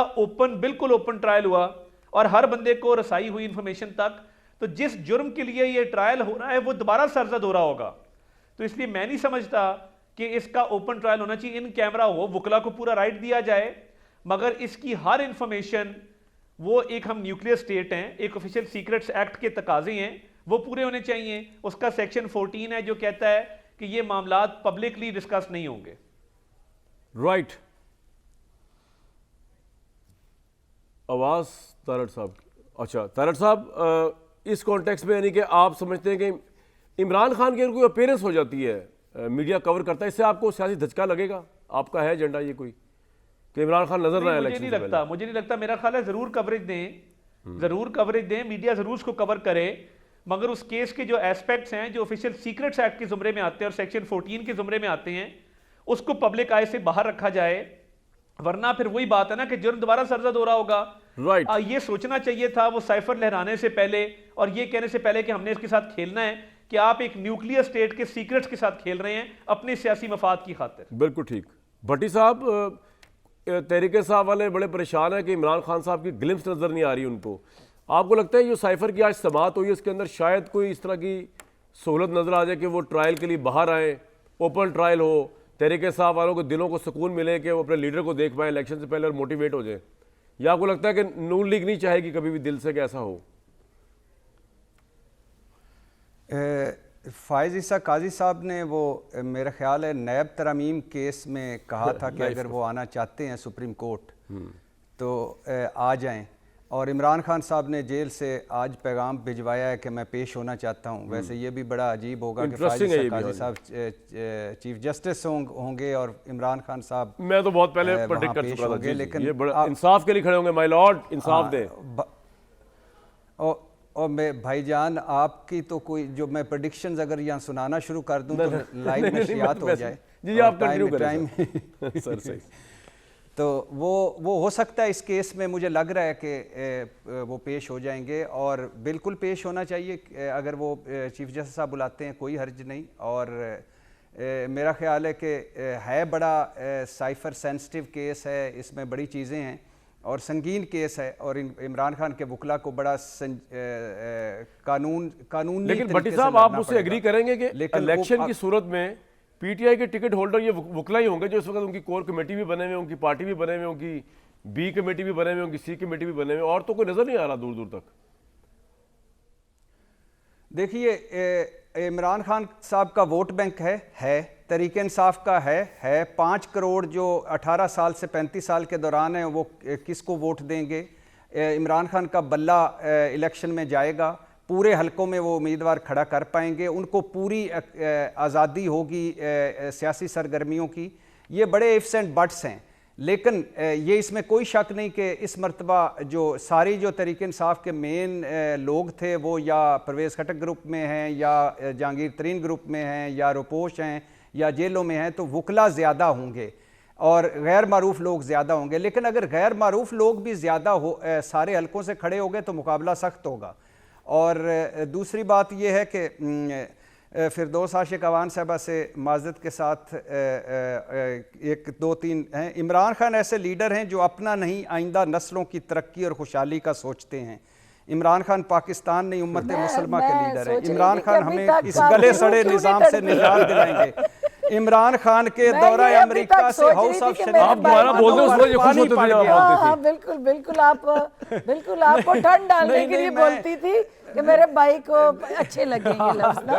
बिल्कुल ओपन ट्रायल हुआ और हर बंदे को रसाई हुई इंफॉर्मेशन तक, तो जिस जुर्म के लिए ये ट्रायल हो रहा है वो दोबारा सरजद हो रहा होगा। तो इसलिए मैं नहीं समझता कि इसका ओपन ट्रायल होना चाहिए, इन कैमरा हो, वकला को पूरा राइट दिया जाए, मगर इसकी हर इंफॉर्मेशन, वो एक हम न्यूक्लियर स्टेट हैं, एक ऑफिशियल सीक्रेट्स एक्ट के तकाजे हैं, वो पूरे होने चाहिए। उसका सेक्शन 14 है जो कहता है कि ये मामलात पब्लिकली डिस्कस नहीं होंगे। राइट आवाज तारड़ साहब की। अच्छा तारड़ साहब इस कॉन्टेक्स्ट में यानी कि आप समझते हैं कि इमरान खान की कोई अपीयरेंस हो जाती है मीडिया कवर करता है, इससे आपको सियासी धचका लगेगा? आपका है एजेंडा ये कोई कि इमरान खान नजर ना आए मुझे इलेक्शन नहीं से लगता, मुझे नहीं लगता। मेरा ख्याल है जरूर कवरेज दें, जरूर कवरेज दें, मीडिया जरूर उसको कवर करे, मगर उस केस के जो एस्पेक्ट्स हैं जो ऑफिशियल सीक्रेट्स एक्ट के जुमरे में आते हैं और सेक्शन 14 के जुमरे में आते हैं, उसको पब्लिक आई से बाहर रखा जाए। वरना फिर वही बात है ना कि जुर्म दोबारा सरजद हो रहा होगा। राइट ये सोचना चाहिए था वो साइफर लहराने से पहले और ये कहने से पहले कि हमने इसके साथ खेलना है, कि आप एक न्यूक्लियर स्टेट के सीक्रेट्स के साथ खेल रहे हैं अपने सियासी मफाद की खातिर। बिल्कुल ठीक। भट्टी साहब तहरीके साहब वाले बड़े परेशान हैं कि इमरान खान साहब की ग्लिम्स नजर नहीं आ रही उनको। आपको लगता है जो साइफर की आज समाअत हुई है इसके अंदर शायद कोई इस तरह की सहूलत नजर आ जाए कि वो ट्रायल के लिए बाहर आए, ओपन ट्रायल हो, तहरीके साहब वालों को दिलों को सुकून मिले कि वो अपने लीडर को देख पाए इलेक्शन से पहले और मोटिवेट हो जाए? या आपको लगता है कि नून लीग नहीं चाहेगी कभी भी दिल से कि ऐसा हो? फ़ाइज़ ईसा काजी साहब ने वो मेरा ख्याल है नैब तरमीम केस में कहा था कि अगर वो आना चाहते हैं सुप्रीम कोर्ट तो आ जाएं, और इमरान खान साहब ने जेल से आज पैगाम भिजवाया है कि मैं पेश होना चाहता हूं। वैसे ये भी बड़ा अजीब होगा कि फ़ाइज़ ईसा काजी साहब चीफ जस्टिस होंगे और इमरान खान साहब, मैं तो बहुत पहले प्रेडिक्ट कर चुका था, लेकिन ये बड़ा इंसाफ के लिए खड़े होंगे। माय लॉर्ड इंसाफ दे। और मैं भाईजान आपकी तो कोई जो मैं प्रेडिक्शंस अगर यहाँ सुनाना शुरू कर दूं तो लाइव नशियात हो जाए। जी आप कंटिन्यू करें सर सही। तो वो हो सकता है इस केस में, मुझे लग रहा है कि वो पेश हो जाएंगे और बिल्कुल पेश होना चाहिए। अगर वो चीफ जस्टिस साहब बुलाते हैं कोई हर्ज नहीं। और मेरा ख्याल है कि है बड़ा साइफर सेंसिटिव केस है, इसमें बड़ी चीज़ें हैं और संगीन केस है और इमरान खान के वकला को बड़ा कानूनी। लेकिन भट्टी साहब आप मुझसे एग्री करेंगे कि इलेक्शन की सूरत में पीटीआई के टिकट होल्डर ये वकला ही होंगे जो इस वक्त उनकी कोर कमेटी भी बने हुए, उनकी पार्टी भी बने हुए, उनकी बी कमेटी भी बने हुए, उनकी सी कमेटी भी बने हुए, और तो कोई नजर नहीं आ रहा दूर दूर तक। देखिए, इमरान खान साहब का वोट बैंक है, तरीके इंसाफ का है 5 करोड़ जो 18 साल से 35 साल के दौरान है वो किसको वोट देंगे। इमरान खान का बल्ला इलेक्शन में जाएगा, पूरे हलकों में वो उम्मीदवार खड़ा कर पाएंगे, उनको पूरी आज़ादी होगी सियासी सरगर्मियों की। ये बड़े इफ्स एंड बट्स हैं, लेकिन ये इसमें कोई शक नहीं कि इस मरतबा जो सारी जो तरीके इंसाफ के मेन लोग थे वो या परवेज़ खटक ग्रुप में हैं, या जहांगीर तरीन ग्रुप में हैं, या रुपोश हैं, या जेलों में हैं, तो वकला ज़्यादा होंगे और गैर मारूफ लोग ज़्यादा होंगे। लेकिन अगर गैर मारूफ लोग भी ज़्यादा हो सारे हलकों से खड़े हो गए तो मुकाबला सख्त होगा। और दूसरी बात यह है कि फिरदौस आशिक अवान साहबा से माजरत के साथ 1 2 3 हैं, इमरान खान ऐसे लीडर हैं जो अपना नहीं आइंदा नस्लों की तरक्की और खुशहाली का सोचते हैं। इमरान खान पाकिस्तान नहीं उम्मत मुसलमा के लीडर हैं। इमरान खान हमें इस गले सड़े निज़ाम से निजात दिलाएंगे। इमरान खान के दौरा अमेरिका से हाउस ऑफ आप दोबारा बोल दो, उसको ये खुश होते थे जब आप बोलते थे। बिल्कुल आपको ठंड डालने के लिए बोलती थी कि मेरे भाई को अच्छे लगेंगे लफ्ज़ ना।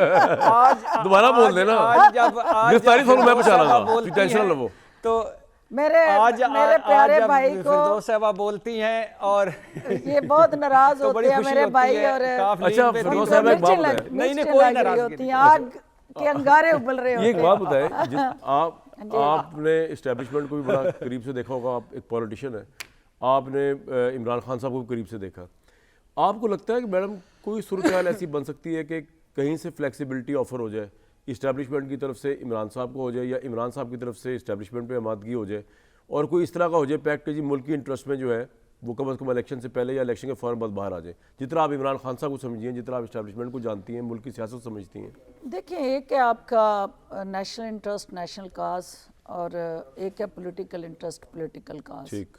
आज दोबारा बोल देना, गिरफ्तारी थोड़ा मैं बचा लूंगा, टेंशन न लो। तो मेरे प्यारे भाई को फिरदौस साहबा बोलती हैं और ये बहुत नाराज होते हैं मेरे भाई। और अच्छा फिरदौस साहब एक बात बताएं, नहीं कोई नाराजगी होती है, आग के अंगारे उबल रहे होते हैं। एक बात बताएं, आपने इस्टेब्लिशमेंट को भी बड़ा करीब से देखा होगा, आप एक पॉलिटिशियन है, आपने इमरान खान साहब को भी करीब से देखा, आपको लगता है कि मैडम कोई सूरत हाल ऐसी बन सकती है कि कहीं से फ्लेक्सिबिलिटी ऑफर हो जाए, इस्टेब्लिशमेंट की तरफ से इमरान साहब को हो जाए या इमरान साहब की तरफ से इस्टेब्लिशमेंट पे आमादगी हो जाए, और कोई इस तरह का हो जाए पैक्ट कि जी मुल्क की इंटरेस्ट में जो है वो कम अज़ कम इलेक्शन से पहले या इलेक्शन के फ़ौरन बाद बाहर आ जाए, जितना आप इमरान खान साहब को समझिए, जितना आप इस्टेब्लिशमेंट को जानती हैं, मुल्क की सियासत समझती हैं? देखिए, एक है आपका नेशनल इंटरेस्ट, नेशनल काज, और एक है पॉलिटिकल इंटरेस्ट, पॉलिटिकल काज। ठीक,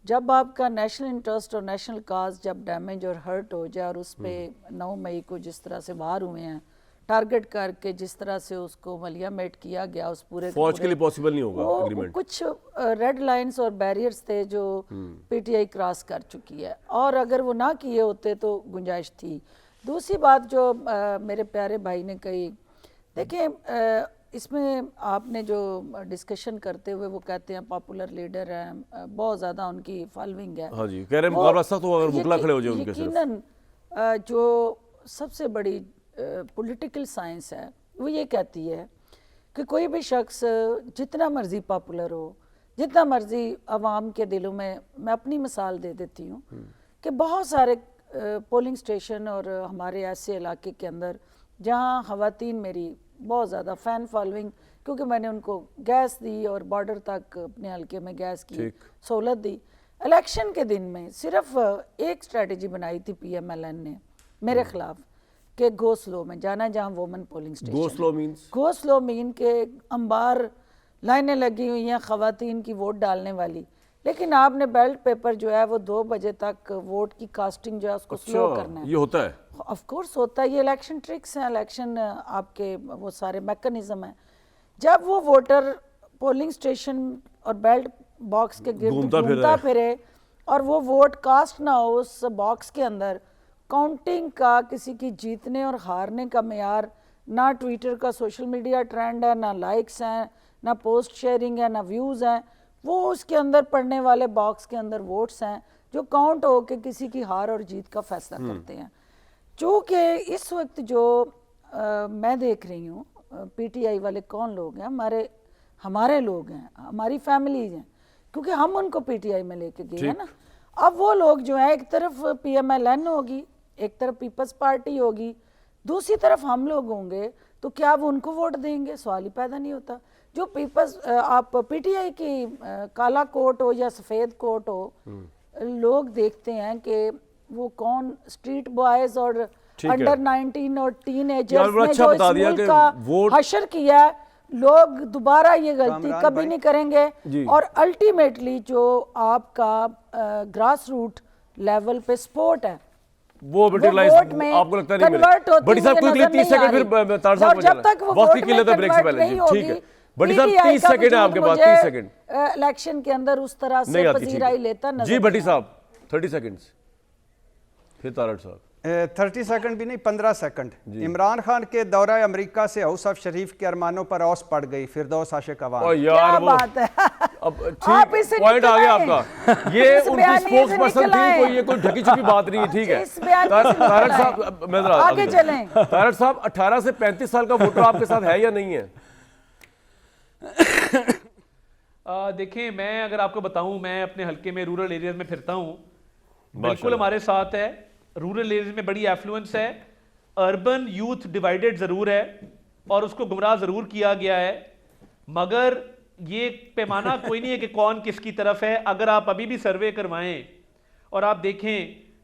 जब आपका नेशनल इंटरेस्ट और नेशनल काज जब डैमेज और हर्ट हो जाए, और उस पर 9 मई को जिस तरह से बाहर हुए हैं टारगेट करके, जिस तरह से उसको मलियामेट किया गया, उस पूरे फौज के लिए पॉसिबल नहीं होगा एग्रीमेंट। कुछ रेड लाइंस और बैरियर्स थे जो पीटीआई क्रॉस कर चुकी है, और अगर वो ना किए होते तो गुंजाइश थी। दूसरी बात जो मेरे प्यारे भाई ने कही, देखिए इसमें आपने जो डिस्कशन करते हुए वो कहते हैं पॉपुलर लीडर हैं, बहुत ज़्यादा उनकी फॉलोइंग है। हाँ जी, कह रहे हैं मुकाबला सख्त हो अगर मुकला खड़े हो जाए उनके सिर्फ। यकीनन जो सबसे बड़ी पॉलिटिकल साइंस है वो ये कहती है कि कोई भी शख्स जितना मर्जी पॉपुलर हो, जितना मर्जी आवाम के दिलों में, मैं अपनी मिसाल दे देती हूँ कि बहुत सारे पोलिंग स्टेशन और हमारे ऐसे इलाके के अंदर जहाँ ख़वातीन मेरी बहुत ज़्यादा फ़ैन फॉलोइंग, क्योंकि मैंने उनको गैस दी और बॉर्डर तक अपने हल्के में गैस की सहूलत दी। इलेक्शन के दिन में सिर्फ एक स्ट्रेटजी बनाई थी PMLN ने मेरे ख़िलाफ़ कि गो स्लो में जाना, जहाँ woman polling station. Go slow mean के अंबार लाइनें लगी हुई हैं ख़वातीन की वोट डालने वाली, लेकिन आपने बैलेट पेपर जो है वो 2 बजे तक वोट की कास्टिंग जो है उसको स्लो करना है। ये होता है, ऑफ कोर्स होता है, ये इलेक्शन ट्रिक्स हैं, इलेक्शन आपके वो सारे मैकेनिज्म हैं। जब वो वोटर पोलिंग स्टेशन और बैलेट बॉक्स के गिर्द घूमता फिरे और वो वोट कास्ट ना हो उस बॉक्स के अंदर, काउंटिंग का, किसी की जीतने और हारने का मेयार ना ट्विटर का सोशल मीडिया ट्रेंड है, ना लाइक्स हैं, ना पोस्ट शेयरिंग है, ना व्यूज़ हैं, वो उसके अंदर पड़ने वाले बॉक्स के अंदर वोट्स हैं जो काउंट हो के किसी की हार और जीत का फैसला करते हैं। चूँकि इस वक्त जो मैं देख रही हूँ PTI वाले कौन लोग हैं, हमारे लोग हैं, हमारी फैमिलीज हैं, क्योंकि हम उनको PTI में लेके गए हैं ना। अब वो लोग जो है, एक तरफ PMLN होगी, एक तरफ पीपल्स पार्टी होगी, दूसरी तरफ हम लोग होंगे, तो क्या वो उनको वोट देंगे? सवाल ही पैदा नहीं होता। जो आप PTI की काला कोट हो या सफ़ेद कोट हो, लोग देखते हैं कि वो कौन स्ट्रीट बॉयज और अंडर 19 और टीन एजर्स ने जो इस मुल्क का हशर किया है, लोग दोबारा ये गलती कभी नहीं करेंगे। और अल्टीमेटली जो आपका ग्रास रूट लेवल पे सपोर्ट है वो मटेरियलाइज वोट में आपको लगता नहीं convert होती बड़ी साहब हुई क्विकली नजर 30 नहीं आ सेकंड रही। फिर तार साहब और जब तक वो वक्त वोट की में किल्लत है ब्रेक से convert पहले नहीं जी ठीक है होगी, बड़ी साहब PTI 30 का सेकंड है आपके पास वजूद 30 मुझे, सेकंड इलेक्शन के अंदर उस तरह नहीं से आती ठीक पजीराई लेता है नजर जी भट्टी नहीं साहब 30 सेकंड्स फिर तारड़ साहब 30 सेकंड भी नहीं 15 सेकंड। इमरान खान के दौरा अमेरिका से हाउस ऑफ शरीफ के अरमानों पर औस पड़ गई फिरदौस आशिक अवान। ओ क्या यार वो बात है। अब आप ठीक इससे पॉइंट आ गया निकल आए। आपका ये इस उनकी बयानिए स्पोक्स से पर्सन निकल थी आए। कोई ये कोई ढकी छुपी बात नहीं है ठीक है इस बयानिए से निकल तारड़ आए। साहब मैं जरा आगे चलें। तारड़ साहब 18 से 35 साल का वोटर आपके साथ है या नहीं है? देखिए मैं अगर आपको बताऊं, मैं अपने हल्के में रूरल एरियाज में फिरता हूं, बिल्कुल माशाल्लाह। हमारे साथ है। रूरल एरियाज में बड़ी एफ्लुएंस है, अर्बन यूथ डिवाइडेड ज़रूर है और उसको गुमराह ज़रूर किया गया है, मगर ये पैमाना कोई नहीं है कि कौन किसकी तरफ है। अगर आप अभी भी सर्वे करवाएं और आप देखें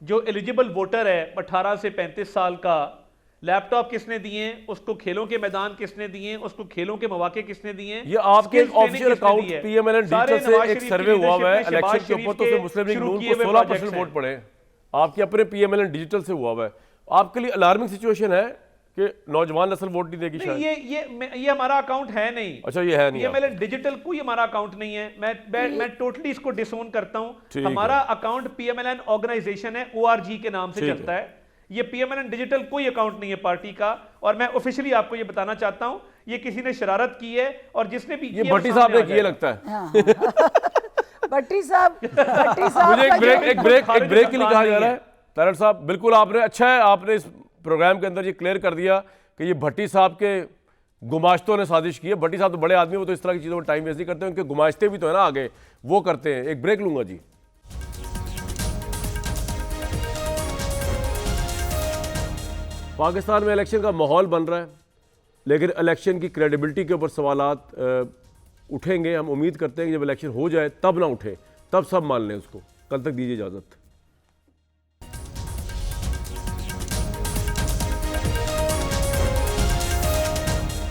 जो एलिजिबल वोटर है 18 से 35 साल का, लैपटॉप किसने दिए, उसको खेलों के मैदान किसने दिए, उसको खेलों के मौके किसने दिए, ये आपके skills training ऑफिशियल किसने अकाउंट दी है। पीएमएलएन सारे डिजिटल नवाज से एक शरीफ की सर्वे हुआ हुआ है leadership में इलेक्शन शहबाज के ऊपर, तो शरीफ उसमें मुस्लिम लीग शुरू नून किए को हुए 16% projects वोट हैं। पड़े। आपके अपने पीएमएलएन डिजिटल से हुआ हुआ है। आपके लिए अलार्मिंग सिचुएशन है कि नौजवान नस्ल वोट नहीं देगी नहीं, शायद? ये हमारा अकाउंट है नहीं। अच्छा ये है नहीं ये आप। मेरे डिजिटल कोई हमारा अकाउंट नहीं है। मैं टोटली इसको डिसोन करता ठीक हूं। हमारा अकाउंट पीएमएलएन ऑर्गेनाइजेशन है, ओआरजी के नाम से ठीक चलता है। ये पीएमएलएन डिजिटल कोई अकाउंट नहीं है पार्टी का, और मैं ऑफिशियली आपको ये बताना चाहता हूं, ये किसी ने शरारत की है और जिसने भी ये किया वो भट्टी सामने साहब ने आ किए जाएगा। लगता है। हाँ। भट्टी साहब मुझे का एक ब्रेक जो- एक ब्रेक के लिए कहा नहीं जा रहा है। है। तारड़ साहब बिल्कुल आपने अच्छा है आपने इस प्रोग्राम के अंदर ये क्लियर कर दिया कि ये भट्टी साहब के गुमाश्तों ने साजिश की है। भट्टी साहब तो बड़े आदमी, वो तो इस तरह की चीज़ों में टाइम वेस्ट नहीं करते, उनके गुमाश्ते भी तो है ना आगे, वो करते हैं। एक ब्रेक लूंगा जी। पाकिस्तान में इलेक्शन का माहौल बन रहा है, लेकिन इलेक्शन की क्रेडिबिलिटी के ऊपर सवालात उठेंगे। हम उम्मीद करते हैं कि जब इलेक्शन हो जाए तब ना उठे, तब सब मान लें उसको। कल तक दीजिए इजाज़त।